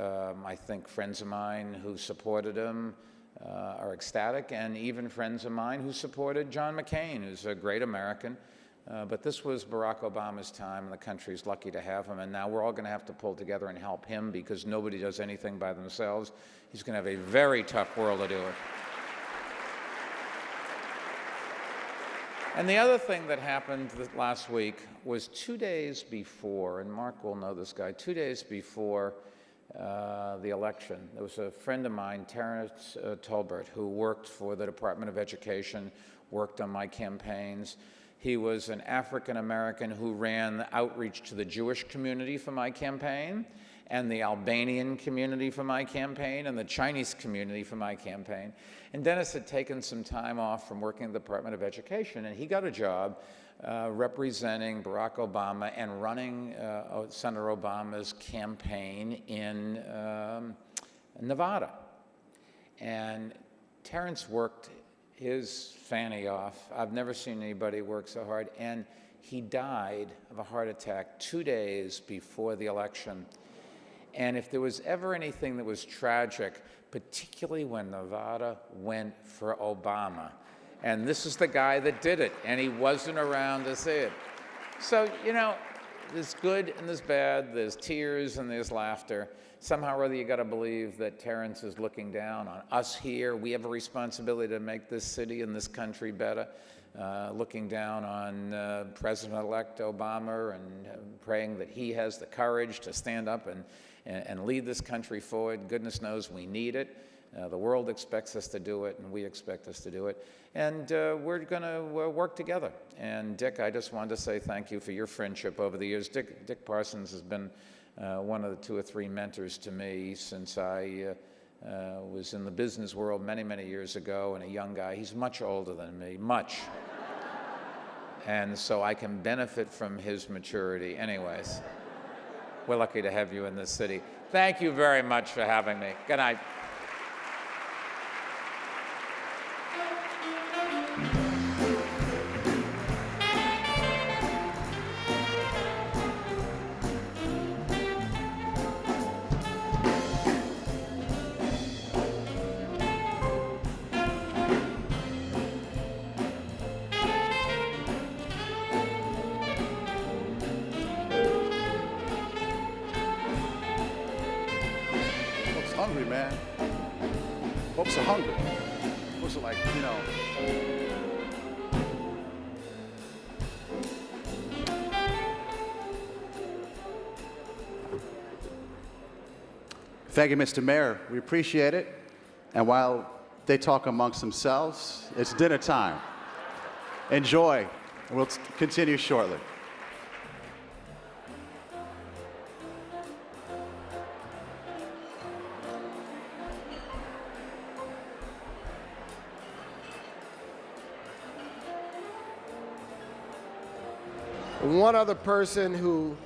I think friends of mine who supported him are ecstatic, and even friends of mine who supported John McCain, who's a great American. But this was Barack Obama's time, and the country's lucky to have him. And now we're all going to have to pull together and help him, because nobody does anything by themselves. He's going to have a very tough world to do it. And the other thing that happened last week was 2 days before, and Mark will know this guy, 2 days before the election, there was a friend of mine, Terrence Tolbert, who worked for the Department of Education, worked on my campaigns. He was an African-American who ran the outreach to the Jewish community for my campaign, and the Albanian community for my campaign, and the Chinese community for my campaign. And Dennis had taken some time off from working at the Department of Education, and he got a job representing Barack Obama and running Senator Obama's campaign in Nevada. And Terrence worked his fanny off. I've never seen anybody work so hard. And he died of a heart attack 2 days before the election. And if there was ever anything that was tragic, particularly when Nevada went for Obama, And this is the guy that did it, and he wasn't around to see it. So, you know, there's good and there's bad, there's tears and there's laughter. Somehow or other, you got to believe that Terrence is looking down on us here. We have a responsibility to make this city and this country better. Looking down on President-elect Obama and praying that he has the courage to stand up and lead this country forward. Goodness knows we need it. The world expects us to do it, and we expect us to do it. And we're going to work together. And Dick, I just wanted to say thank you for your friendship over the years. Dick Parsons has been one of the 2 or 3 mentors to me since I was in the business world many, many years ago, and a young guy. He's much older than me, much. And so I can benefit from his maturity. Anyways, we're lucky to have you in this city. Thank you very much for having me. Good night. Hungry, man. Folks are hungry. Folks are like, you know. Thank you, Mr. Mayor. We appreciate it. And while they talk amongst themselves, it's dinner time. Enjoy. We'll continue shortly. One other person who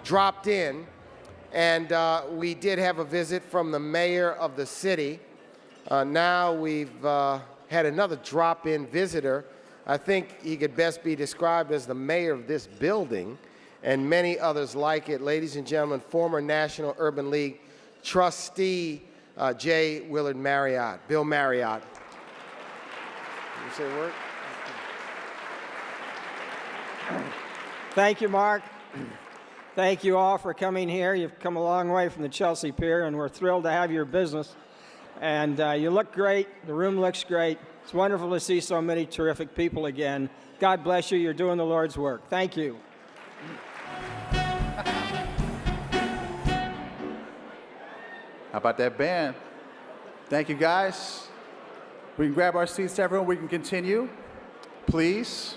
dropped in, and we did have a visit from the mayor of the city. Now we've had another drop-in visitor. I think he could best be described as the mayor of this building and many others like it. Ladies and gentlemen, former National Urban League trustee J. Willard Marriott, Bill Marriott. Can you say a word? Thank you, Mark. Thank you all for coming here. You've come a long way from the Chelsea Pier, and we're thrilled to have your business. And you look great. The room looks great. It's wonderful to see so many terrific people again. God bless you. You're doing the Lord's work. Thank you. How about that band? Thank you, guys. We can grab our seats, everyone. We can continue. Please.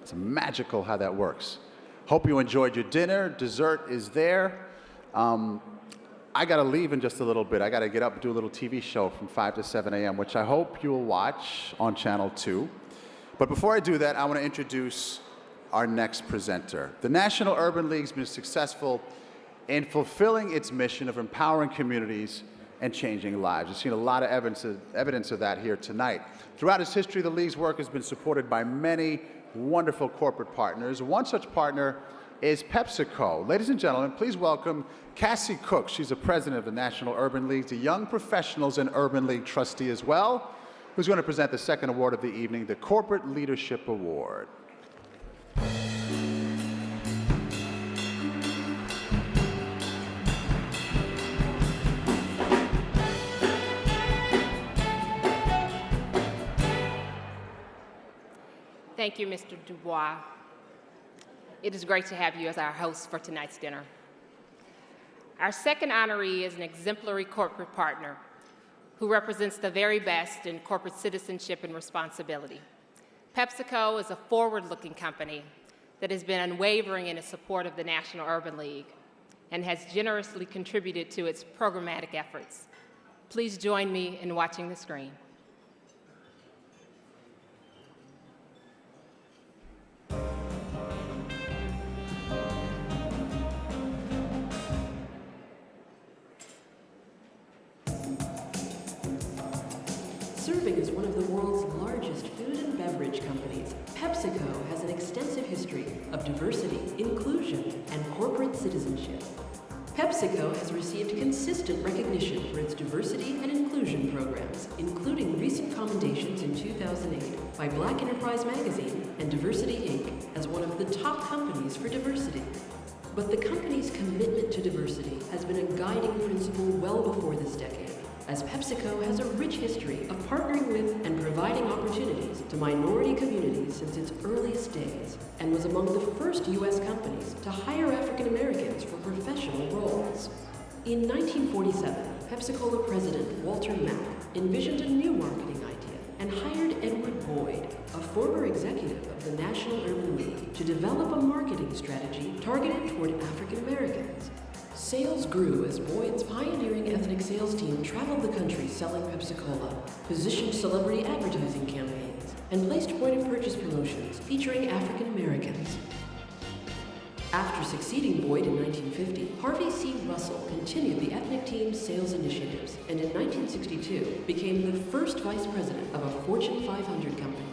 It's magical how that works. Hope you enjoyed your dinner. Dessert is there. I got to leave in just a little bit. I got to get up and do a little TV show from 5 to 7 a.m., which I hope you will watch on Channel 2. But before I do that, I want to introduce our next presenter. The National Urban League's been successful in fulfilling its mission of empowering communities and changing lives. We've seen a lot of evidence of that here tonight. Throughout its history, the League's work has been supported by many wonderful corporate partners. One such partner is PepsiCo. Ladies and gentlemen, please welcome Cassie Cook. She's the president of the National Urban League, the Young Professionals and Urban League trustee as well, who's going to present the second award of the evening, the Corporate Leadership Award. Thank you, Mr. Dubois. It is great to have you as our host for tonight's dinner. Our second honoree is an exemplary corporate partner who represents the very best in corporate citizenship and responsibility. PepsiCo is a forward-looking company that has been unwavering in its support of the National Urban League and has generously contributed to its programmatic efforts. Please join me in watching the screen. Serving as one of the world's largest food and beverage companies, PepsiCo has an extensive history of diversity, inclusion, and corporate citizenship. PepsiCo has received consistent recognition for its diversity and inclusion programs, including recent commendations in 2008 by Black Enterprise Magazine and Diversity Inc. as one of the top companies for diversity. But the company's commitment to diversity has been a guiding principle well before this decade, as PepsiCo has a rich history of partnering with and providing opportunities to minority communities since its earliest days, and was among the first U.S. companies to hire African Americans for professional roles. In 1947, PepsiCo President Walter Mack envisioned a new marketing idea and hired Edward Boyd, a former executive of the National Urban League, to develop a marketing strategy targeted toward African Americans. Sales grew as Boyd's pioneering ethnic sales team traveled the country selling Pepsi-Cola, positioned celebrity advertising campaigns, and placed point-of-purchase promotions featuring African Americans. After succeeding Boyd in 1950, Harvey C. Russell continued the ethnic team's sales initiatives, and in 1962 became the first vice president of a Fortune 500 company.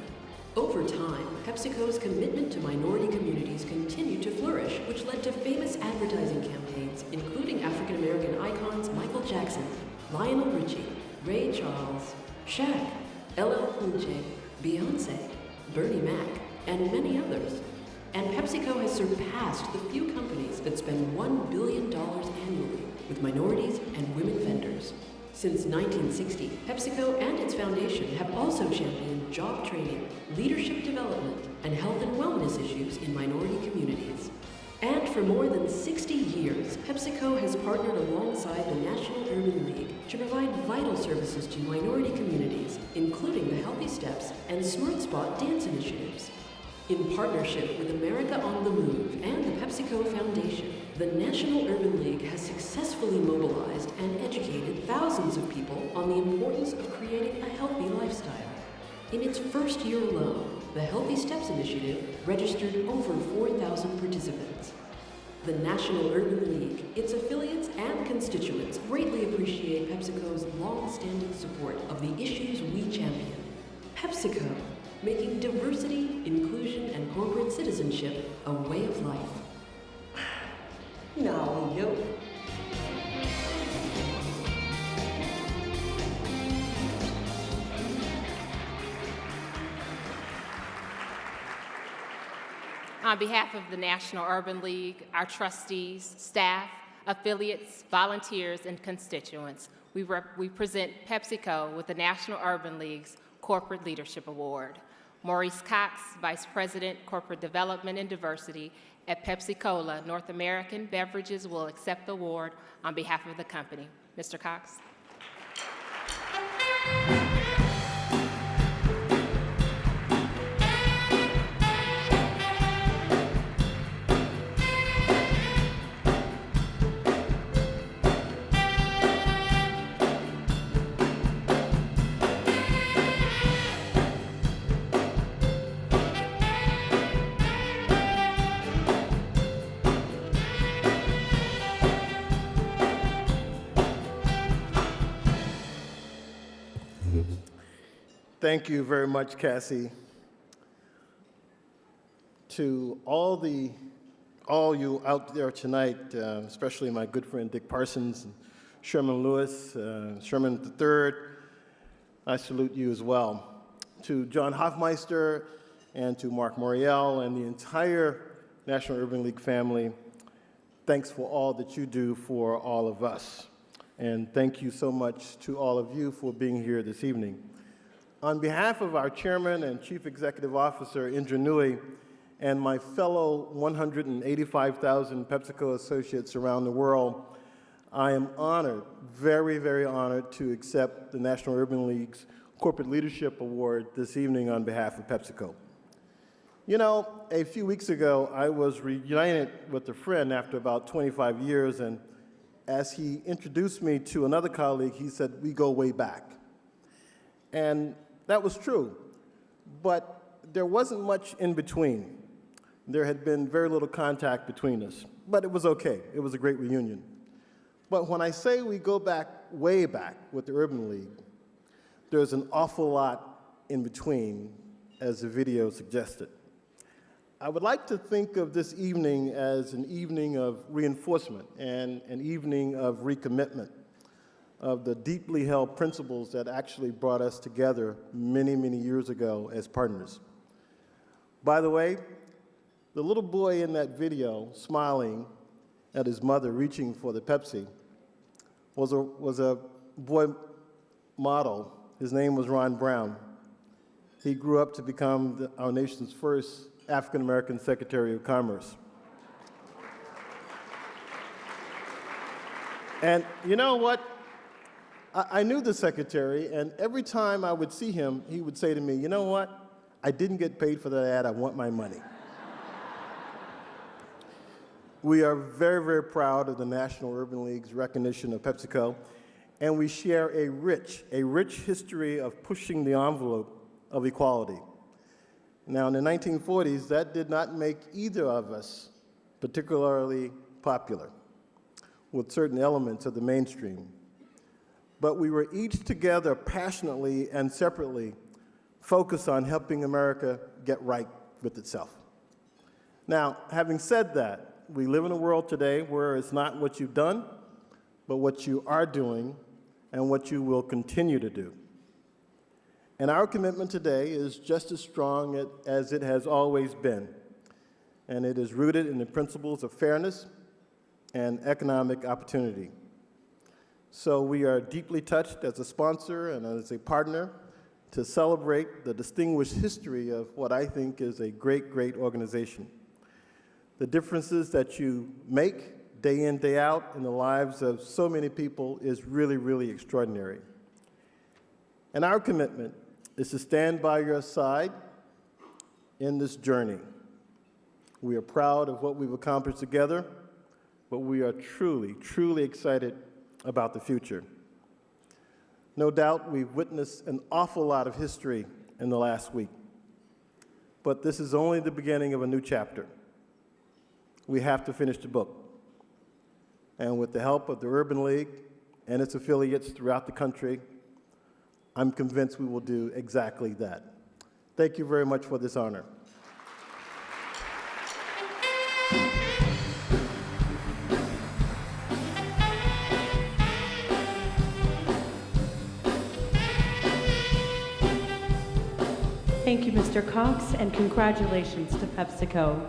Over time, PepsiCo's commitment to minority communities continued to flourish, which led to famous advertising campaigns, including African-American icons Michael Jackson, Lionel Richie, Ray Charles, Shaq, LL Cool J, Beyonce, Bernie Mac, and many others. And PepsiCo has surpassed the few companies that spend $1 billion annually with minorities and women vendors. Since 1960, PepsiCo and its foundation have also championed job training, leadership development, and health and wellness issues in minority communities. And for more than 60 years, PepsiCo has partnered alongside the National Urban League to provide vital services to minority communities, including the Healthy Steps and Smart Spot dance initiatives. In partnership with America on the Move and the PepsiCo Foundation, the National Urban League has successfully mobilized and educated thousands of people on the importance of creating a healthy lifestyle. In its first year alone, the Healthy Steps Initiative registered over 4,000 participants. The National Urban League, its affiliates, and constituents greatly appreciate PepsiCo's long-standing support of the issues we champion. PepsiCo, making diversity, inclusion, and corporate citizenship a way of life. Now, yo. On behalf of the National Urban League, our trustees, staff, affiliates, volunteers, and constituents, we present PepsiCo with the National Urban League's Corporate Leadership Award. Maurice Cox, Vice President, Corporate Development and Diversity at Pepsi-Cola North American Beverages, will accept the award on behalf of the company. Mr. Cox. Thank you very much, Cassie. To all you out there tonight, especially my good friend Dick Parsons, and Sherman Lewis, Sherman III, I salute you as well. To John Hofmeister and to Mark Morial and the entire National Urban League family, thanks for all that you do for all of us. And thank you so much to all of you for being here this evening. On behalf of our Chairman and Chief Executive Officer, Indra Nooyi, and my fellow 185,000 PepsiCo associates around the world, I am honored, very, very honored, to accept the National Urban League's Corporate Leadership Award this evening on behalf of PepsiCo. You know, a few weeks ago, I was reunited with a friend after about 25 years, and as he introduced me to another colleague, he said, "We go way back." And that was true, but there wasn't much in between. There had been very little contact between us, but it was okay. It was a great reunion. But when I say we go back, way back with the Urban League, there's an awful lot in between, as the video suggested. I would like to think of this evening as an evening of reinforcement and an evening of recommitment of the deeply held principles that actually brought us together many, many years ago as partners. By the way, the little boy in that video smiling at his mother reaching for the Pepsi was a boy model. His name was Ron Brown. He grew up to become our nation's first African-American Secretary of Commerce. And you know what? I knew the secretary, and every time I would see him, he would say to me, you know what? I didn't get paid for that ad. I want my money. We are very, very proud of the National Urban League's recognition of PepsiCo, and we share a rich history of pushing the envelope of equality. Now, in the 1940s, that did not make either of us particularly popular with certain elements of the mainstream. But we were each together passionately and separately focused on helping America get right with itself. Now, having said that, we live in a world today where it's not what you've done, but what you are doing and what you will continue to do. And our commitment today is just as strong as it has always been, and it is rooted in the principles of fairness and economic opportunity. So we are deeply touched as a sponsor and as a partner to celebrate the distinguished history of what I think is a great, great organization. The differences that you make day in, day out in the lives of so many people is really, really extraordinary. And our commitment is to stand by your side in this journey. We are proud of what we've accomplished together, but we are truly, truly excited about the future. No doubt we've witnessed an awful lot of history in the last week, but this is only the beginning of a new chapter. We have to finish the book. And with the help of the Urban League and its affiliates throughout the country, I'm convinced we will do exactly that. Thank you very much for this honor. Thank you, Mr. Cox, and congratulations to PepsiCo.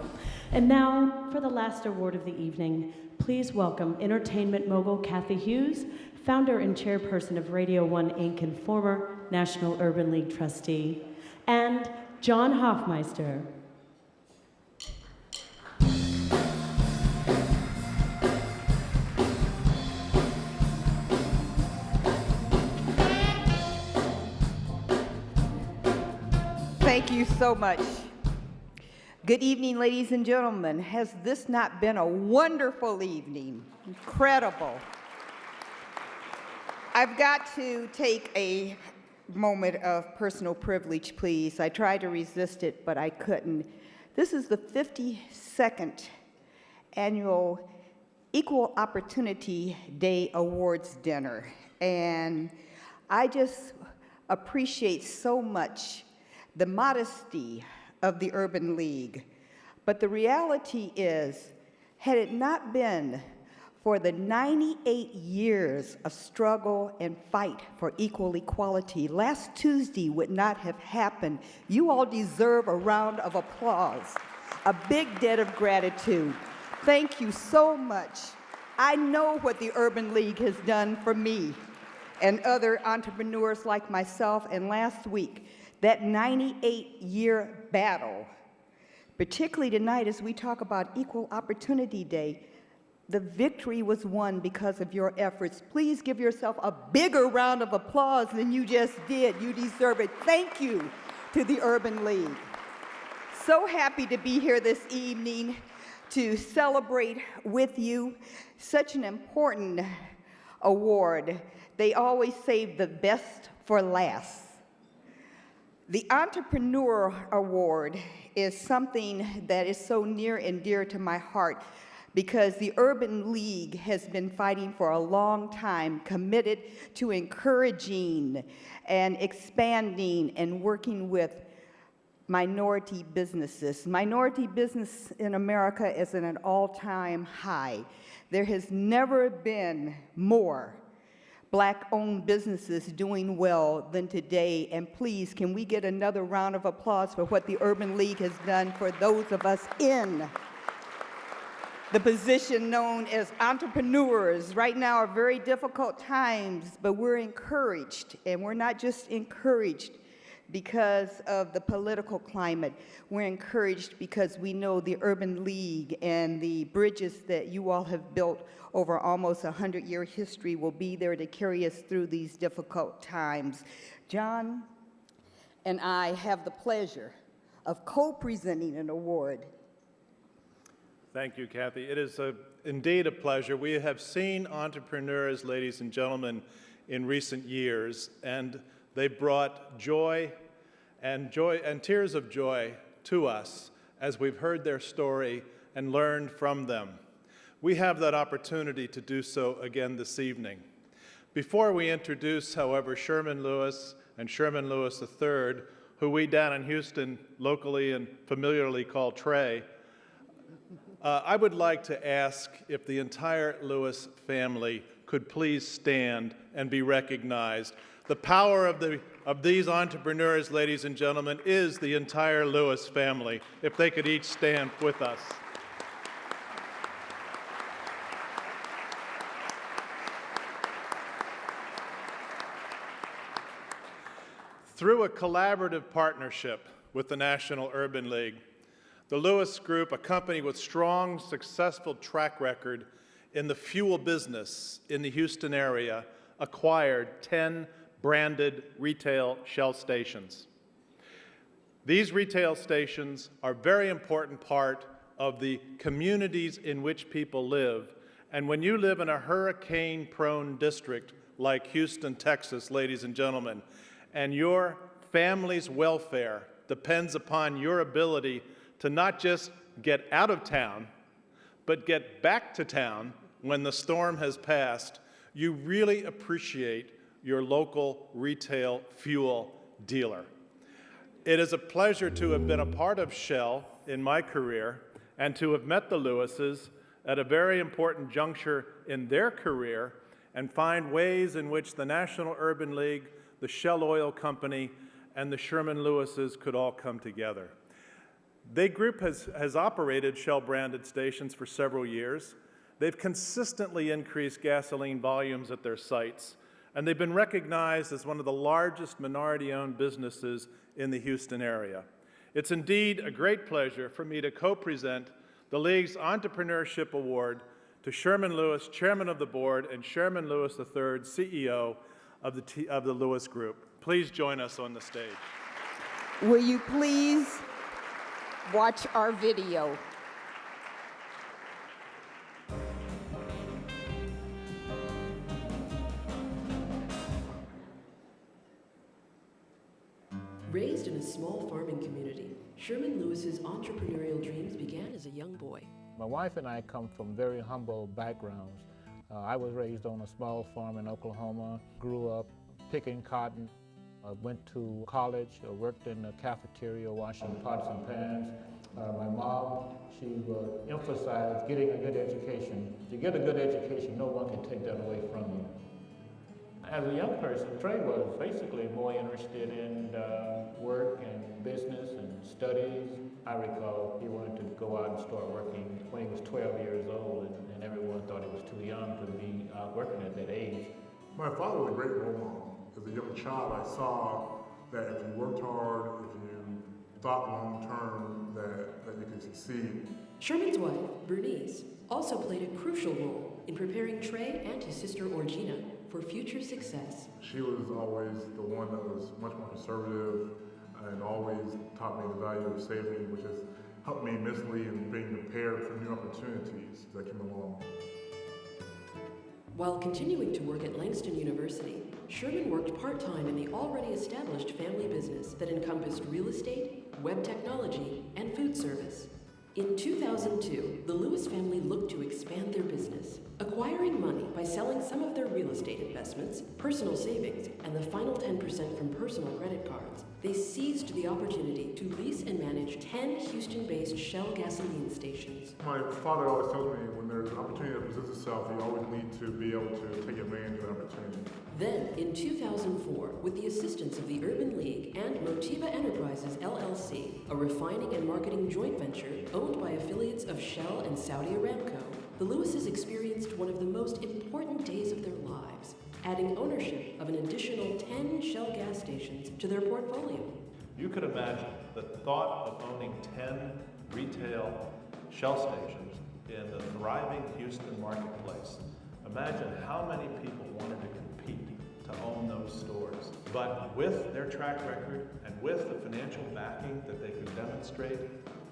And now, for the last award of the evening, please welcome entertainment mogul Kathy Hughes, founder and chairperson of Radio 1 Inc. and former National Urban League trustee, and John Hoffmeister. Thank you so much. Good evening, ladies and gentlemen. Has this not been a wonderful evening? Incredible. I've got to take a moment of personal privilege, please. I tried to resist it, but I couldn't. This is the 52nd annual Equal Opportunity Day Awards dinner, and I just appreciate so much the modesty of the Urban League. But the reality is, had it not been for the 98 years of struggle and fight for equal equality, last Tuesday would not have happened. You all deserve a round of applause, a big debt of gratitude. Thank you so much. I know what the Urban League has done for me and other entrepreneurs like myself, and last week, that 98-year battle, particularly tonight as we talk about Equal Opportunity Day, the victory was won because of your efforts. Please give yourself a bigger round of applause than you just did. You deserve it. Thank you to the Urban League. So happy to be here this evening to celebrate with you such an important award. They always save the best for last. The Entrepreneur Award is something that is so near and dear to my heart because the Urban League has been fighting for a long time, committed to encouraging and expanding and working with minority businesses. Minority business in America is at an all-time high. There has never been more Black-owned businesses doing well than today. And please, can we get another round of applause for what the Urban League has done for those of us in the position known as entrepreneurs. Right now are very difficult times, but we're encouraged, and we're not just encouraged because of the political climate. We're encouraged because we know the Urban League and the bridges that you all have built over almost 100-year history will be there to carry us through these difficult times. John and I have the pleasure of co-presenting an award. Thank you, Kathy. It is indeed a pleasure. We have seen entrepreneurs, ladies and gentlemen, in recent years, and they brought joy and tears of joy to us as we've heard their story and learned from them. We have that opportunity to do so again this evening. Before we introduce, however, Sherman Lewis and Sherman Lewis III, who we down in Houston locally and familiarly call Trey, I would like to ask if the entire Lewis family could please stand and be recognized. The power of these entrepreneurs, ladies and gentlemen, is the entire Lewis family. If they could each stand with us. Through a collaborative partnership with the National Urban League, the Lewis Group, a company with strong, successful track record in the fuel business in the Houston area, acquired 10 branded retail Shell stations. These retail stations are a very important part of the communities in which people live. And when you live in a hurricane-prone district like Houston, Texas, ladies and gentlemen, and your family's welfare depends upon your ability to not just get out of town, but get back to town when the storm has passed, you really appreciate your local retail fuel dealer. It is a pleasure to have been a part of Shell in my career and to have met the Lewises at a very important juncture in their career and find ways in which the National Urban League, the Shell Oil Company, and the Sherman Lewises could all come together. The group has operated Shell-branded stations for several years. They've consistently increased gasoline volumes at their sites, and they've been recognized as one of the largest minority-owned businesses in the Houston area. It's indeed a great pleasure for me to co-present the League's Entrepreneurship Award to Sherman Lewis, Chairman of the Board, and Sherman Lewis III, CEO of the Lewis Group. Please join us on the stage. Will you please watch our video? Raised in a small farming community, Sherman Lewis's entrepreneurial dreams began as a young boy. My wife and I come from very humble backgrounds. I was raised on a small farm in Oklahoma, grew up picking cotton. I went to college, worked in the cafeteria washing pots and pans. My mom, she emphasized getting a good education. To get a good education, no one can take that away from you. As a young person, Trey was basically more interested in work and business and studies. I recall he wanted to go out and start working when he was 12 years old, and everyone thought he was too young to be working at that age. My father was a great role model. As a young child, I saw that if you worked hard, if you thought long term, that you could succeed. Sherman's wife, Bernice, also played a crucial role in preparing Trey and his sister Orgina for future success. She was always the one that was much more conservative and always taught me the value of saving, which has helped me immensely in being prepared for new opportunities that came along. While continuing to work at Langston University, Sherman worked part-time in the already established family business that encompassed real estate, web technology, and food service. In 2002, the Lewis family looked to expand their business, acquiring money by selling some of their real estate investments, personal savings, and the final 10% from personal credit cards, they seized the opportunity to lease and manage 10 Houston-based Shell gasoline stations. My father always tells me when there's an opportunity that presents itself, you always need to be able to take advantage of that opportunity. Then, in 2004, with the assistance of the Urban League and Motiva Enterprises LLC, a refining and marketing joint venture owned by affiliates of Shell and Saudi Aramco, the Lewises experienced one of the most important days of their lives, adding ownership of an additional 10 Shell gas stations to their portfolio. You could imagine the thought of owning 10 retail Shell stations in the thriving Houston marketplace. Imagine how many people wanted to compete to own those stores. But with their track record and with the financial backing that they could demonstrate,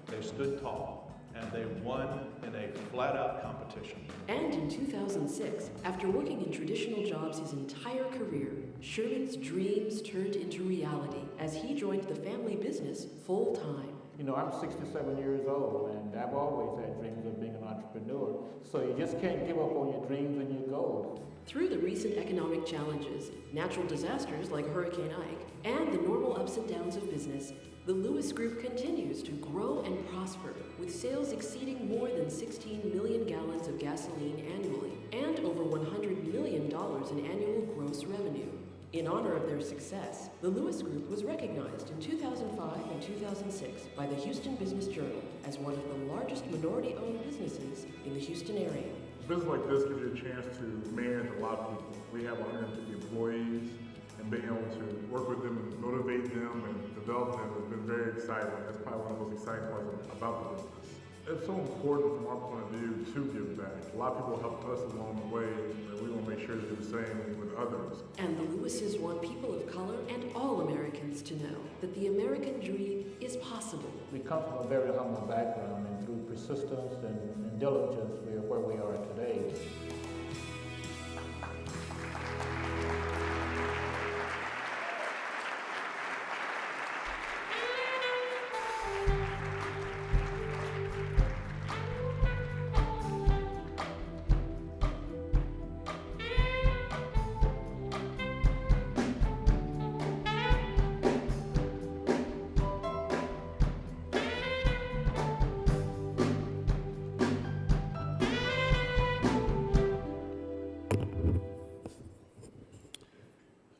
they stood tall. And they won in a flat-out competition. And in 2006, after working in traditional jobs his entire career, Sherman's dreams turned into reality as he joined the family business full-time. You know, I'm 67 years old, and I've always had dreams of being an entrepreneur. So you just can't give up on your dreams and your goals. Through the recent economic challenges, natural disasters like Hurricane Ike, and the normal ups and downs of business, the Lewis Group continues to grow and prosper, with sales exceeding more than 16 million gallons of gasoline annually, and over $100 million in annual gross revenue. In honor of their success, the Lewis Group was recognized in 2005 and 2006 by the Houston Business Journal as one of the largest minority-owned businesses in the Houston area. A business like this gives you a chance to manage a lot of people. We have 150 employees, and being able to work with them and motivate them and develop them has been very exciting. That's probably one of the most exciting parts about the business. It's so important from our point of view to give back. A lot of people helped us along the way, and we want to make sure to do the same with others. And the Lewises want people of color and all Americans to know that the American dream is possible. We come from a very humble background, and through persistence and diligence, we are where we are today.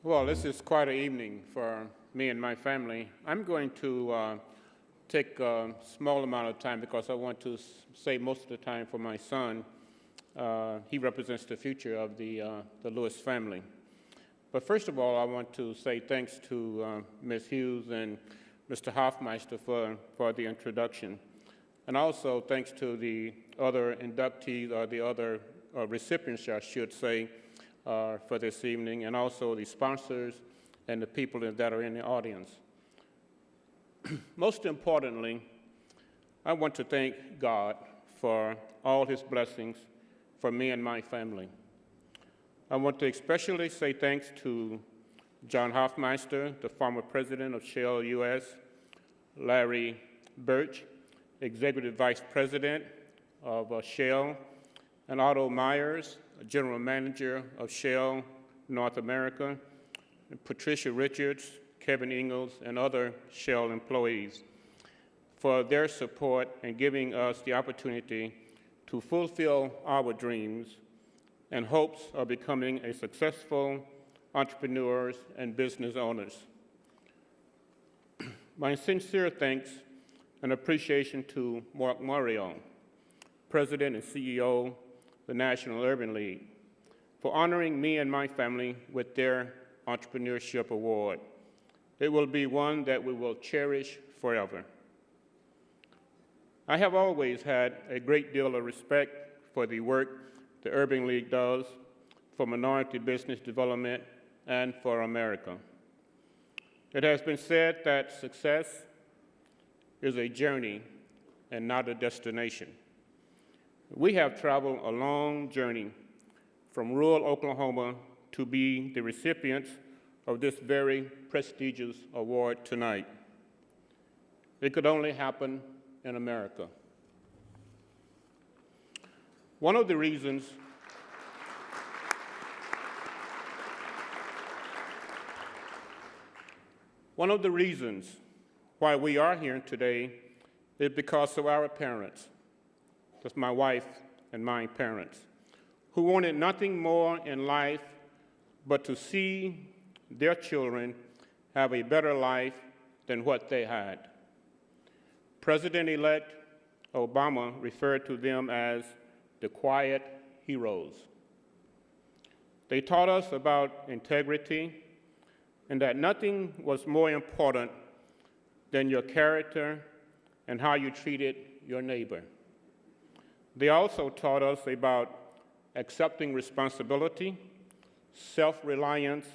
Well, this is quite an evening for me and my family. I'm going to take a small amount of time because I want to save most of the time for my son. He represents the future of the Lewis family. But first of all, I want to say thanks to Ms. Hughes and Mr. Hoffmeister for the introduction. And also thanks to the other inductees, or the other recipients, I should say, for this evening, and also the sponsors and the people that are in the audience. Most importantly, I want to thank God for all his blessings for me and my family. I want to especially say thanks to John Hoffmeister, the former president of Shell US, Larry Birch, executive vice president of Shell, and Otto Myers, general manager of Shell North America, and Patricia Richards, Kevin Ingalls, and other Shell employees for their support and giving us the opportunity to fulfill our dreams and hopes of becoming a successful entrepreneurs and business owners. My sincere thanks and appreciation to Mark Morial, President and CEO of the National Urban League, for honoring me and my family with their Entrepreneurship Award. It will be one that we will cherish forever. I have always had a great deal of respect for the work the Urban League does for minority business development and for America. It has been said that success is a journey and not a destination. We have traveled a long journey from rural Oklahoma to be the recipients of this very prestigious award tonight. It could only happen in America. One of the reasons One of the reasons why we are here today is because of our parents. That's my wife and my parents, who wanted nothing more in life but to see their children have a better life than what they had. President-elect Obama referred to them as the quiet heroes. They taught us about integrity and that nothing was more important than your character and how you treated your neighbor. They also taught us about accepting responsibility, self-reliance,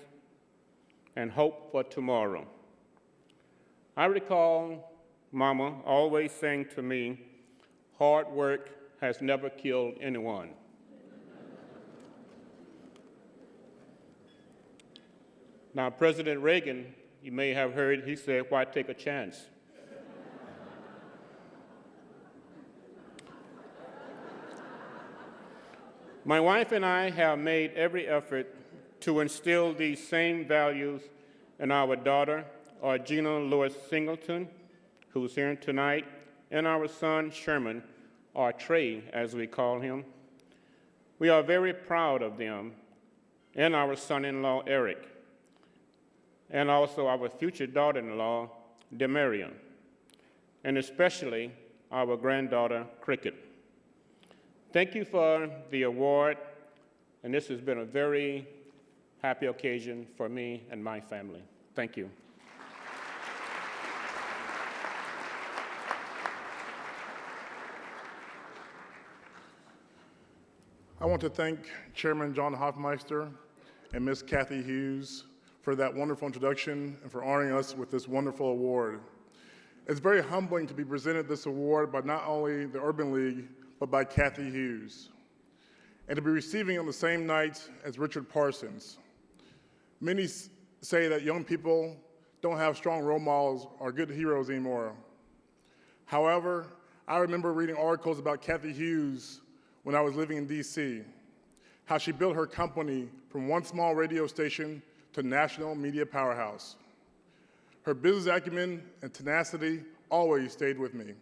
and hope for tomorrow. I recall Mama always saying to me, "Hard work has never killed anyone." Now, President Reagan, you may have heard, he said, "Why take a chance?" My wife and I have made every effort to instill these same values in our daughter, Gina Lewis Singleton, who's here tonight, and our son, Sherman, or Trey, as we call him. We are very proud of them, and our son-in-law, Eric, and also our future daughter-in-law, Demarion, and especially our granddaughter, Cricket. Thank you for the award, and this has been a very happy occasion for me and my family. Thank you. I want to thank Chairman John Hoffmeister and Ms. Kathy Hughes for that wonderful introduction and for honoring us with this wonderful award. It's very humbling to be presented this award by not only the Urban League, but by Kathy Hughes, and to be receiving on the same night as Richard Parsons. Many say that young people don't have strong role models or good heroes anymore. However, I remember reading articles about Kathy Hughes when I was living in DC, how she built her company from one small radio station to national media powerhouse. Her business acumen and tenacity always stayed with me.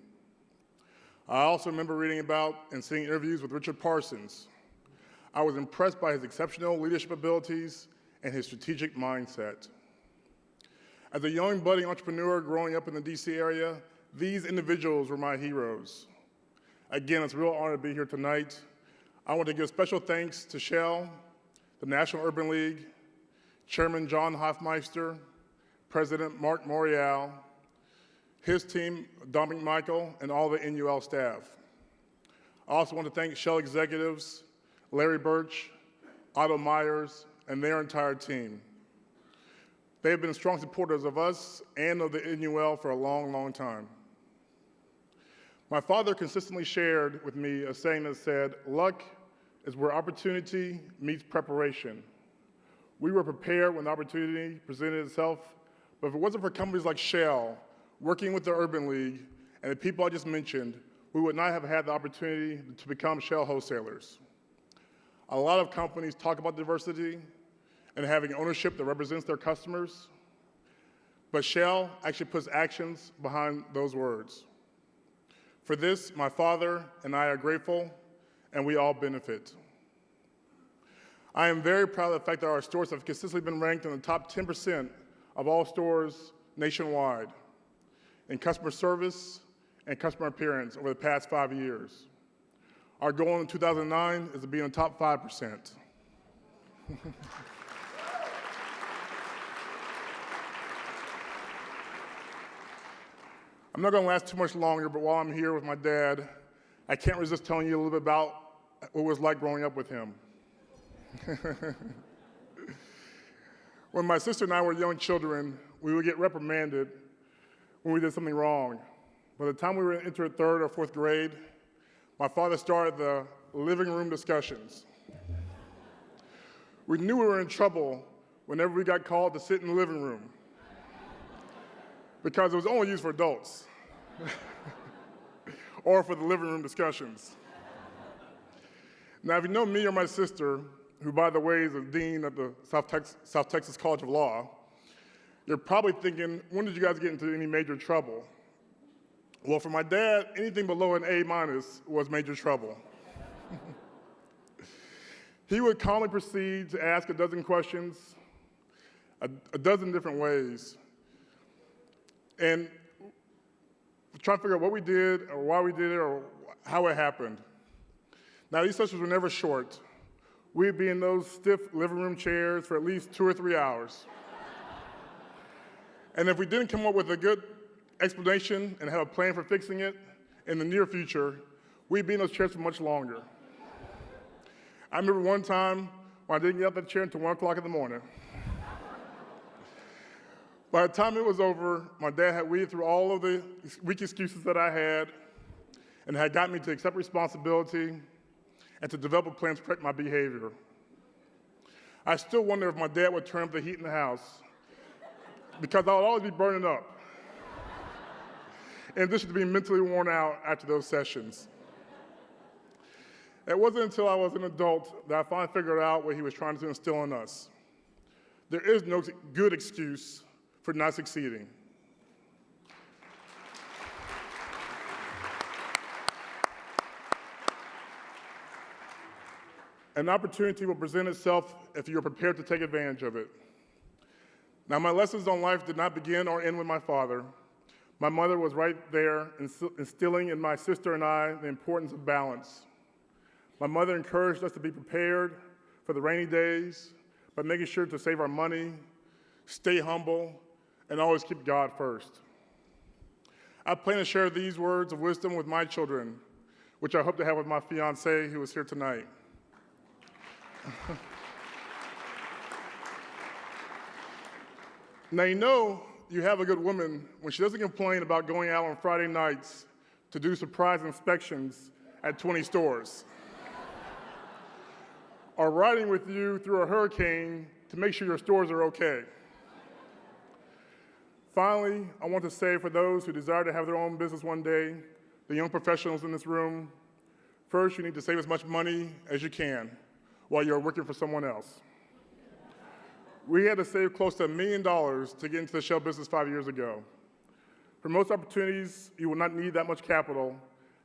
I also remember reading about and seeing interviews with Richard Parsons. I was impressed by his exceptional leadership abilities and his strategic mindset. As a young budding entrepreneur growing up in the DC area, these individuals were my heroes. Again, it's a real honor to be here tonight. I want to give special thanks to Shell, the National Urban League, Chairman John Hoffmeister, President Mark Morial, his team, Dominic Michael, and all the NUL staff. I also want to thank Shell executives, Larry Birch, Otto Myers, and their entire team. They have been strong supporters of us and of the NUL for a long, long time. My father consistently shared with me a saying that said, "Luck is where opportunity meets preparation." We were prepared when the opportunity presented itself, but if it wasn't for companies like Shell, working with the Urban League, and the people I just mentioned, we would not have had the opportunity to become Shell wholesalers. A lot of companies talk about diversity and having ownership that represents their customers, but Shell actually puts actions behind those words. For this, my father and I are grateful, and we all benefit. I am very proud of the fact that our stores have consistently been ranked in the top 10% of all stores nationwide in customer service and customer appearance over the past 5 years. Our goal in 2009 is to be in the top 5%. I'm not going to last too much longer, but while I'm here with my dad, I can't resist telling you a little bit about what it was like growing up with him. When my sister and I were young children, we would get reprimanded when we did something wrong. By the time we were entered 3rd or 4th grade, my father started the living room discussions. We knew we were in trouble whenever we got called to sit in the living room, because it was only used for adults or for the living room discussions. Now, if you know me or my sister, who by the way is a dean at the South Texas College of Law, You're probably thinking, when did you guys get into any major trouble? Well, for my dad, anything below an A- was major trouble. He would calmly proceed to ask a dozen questions, a dozen different ways, and try to figure out what we did or why we did it or how it happened. Now, these sessions were never short. We'd be in those stiff living room chairs for at least 2 or 3 hours. And if we didn't come up with a good explanation and have a plan for fixing it in the near future, we'd be in those chairs for much longer. I remember one time when I didn't get out of the chair until 1 o'clock in the morning. By the time it was over, my dad had weeded through all of the weak excuses that I had and had got me to accept responsibility and to develop a plan to correct my behavior. I still wonder if my dad would turn up the heat in the house because I would always be burning up, in addition to being mentally worn out after those sessions. It wasn't until I was an adult that I finally figured out what he was trying to instill in us. There is no good excuse for not succeeding. An opportunity will present itself if you are prepared to take advantage of it. Now, my lessons on life did not begin or end with my father. My mother was right there, instilling in my sister and I the importance of balance. My mother encouraged us to be prepared for the rainy days by making sure to save our money, stay humble, and always keep God first. I plan to share these words of wisdom with my children, which I hope to have with my fiancée who is here tonight. Now, you know you have a good woman when she doesn't complain about going out on Friday nights to do surprise inspections at 20 stores, or riding with you through a hurricane to make sure your stores are okay. Finally, I want to say for those who desire to have their own business one day, the young professionals in this room, first you need to save as much money as you can while you're working for someone else. We had to save close to $1 million to get into the shell business 5 years ago. For most opportunities, you will not need that much capital.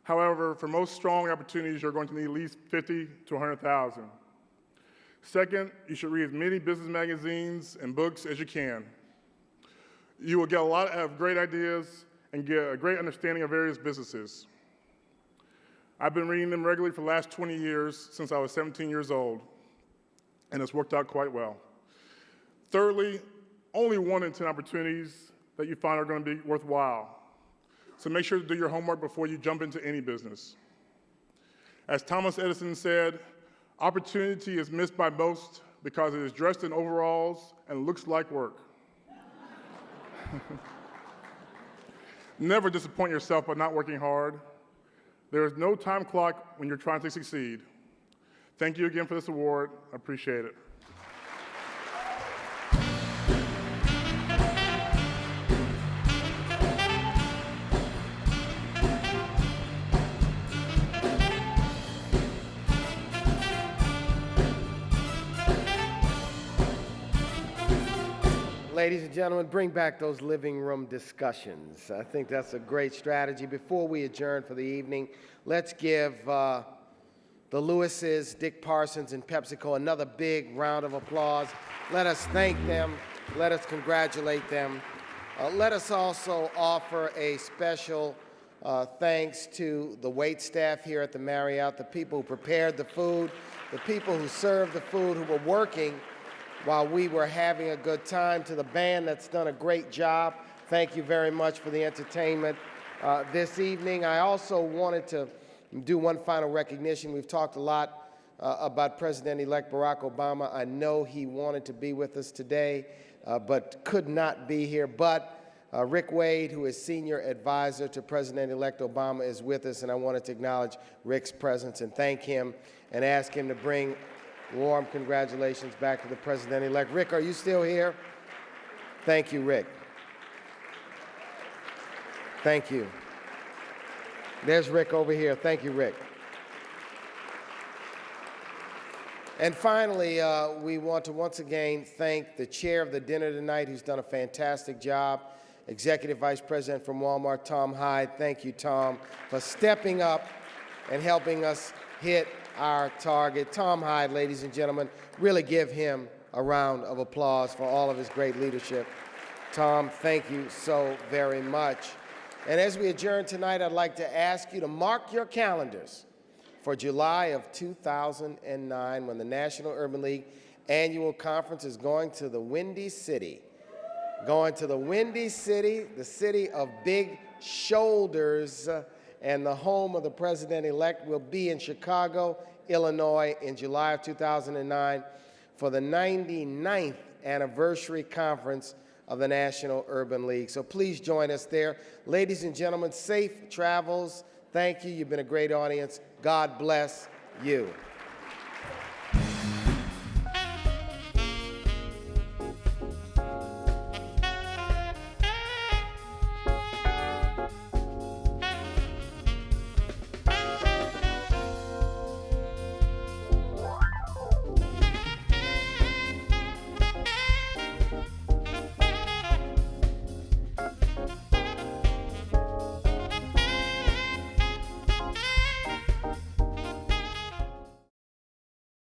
However, for most strong opportunities, you're going to need at least $50,000 to $100,000. Second, you should read as many business magazines and books as you can. You will get a lot of great ideas and get a great understanding of various businesses. I've been reading them regularly for the last 20 years since I was 17 years old, and it's worked out quite well. Thirdly, only 1 in 10 opportunities that you find are going to be worthwhile. So make sure to do your homework before you jump into any business. As Thomas Edison said, opportunity is missed by most because it is dressed in overalls and looks like work. Never disappoint yourself by not working hard. There is no time clock when you're trying to succeed. Thank you again for this award. I appreciate it. Ladies and gentlemen, bring back those living room discussions. I think that's a great strategy. Before we adjourn for the evening, let's give the Lewises, Dick Parsons, and PepsiCo another big round of applause. Let us thank them. Let us congratulate them. Let us also offer a special thanks to the wait staff here at the Marriott, the people who prepared the food, the people who served the food, who were working while we were having a good time, to the band that's done a great job. Thank you very much for the entertainment this evening. I also wanted to do one final recognition. We've talked a lot about President-elect Barack Obama. I know he wanted to be with us today, but could not be here. But Rick Wade, who is Senior Advisor to President-elect Obama, is with us, and I wanted to acknowledge Rick's presence and thank him and ask him to bring warm congratulations back to the President-elect. Rick, are you still here? Thank you, Rick. Thank you. There's Rick over here. Thank you, Rick. And finally, we want to once again thank the chair of the dinner tonight, who's done a fantastic job, Executive Vice President from Walmart, Tom Hyde. Thank you, Tom, for stepping up and helping us hit our target. Tom Hyde, ladies and gentlemen, really give him a round of applause for all of his great leadership. Tom, thank you so very much. And as we adjourn tonight, I'd like to ask you to mark your calendars for July of 2009, when the National Urban League Annual Conference is going to the Windy City. Going to the Windy City, the city of big shoulders, and the home of the president-elect will be in Chicago, Illinois, in July of 2009 for the 99th anniversary conference of the National Urban League. So please join us there. Ladies and gentlemen, safe travels. Thank you. You've been a great audience. God bless you.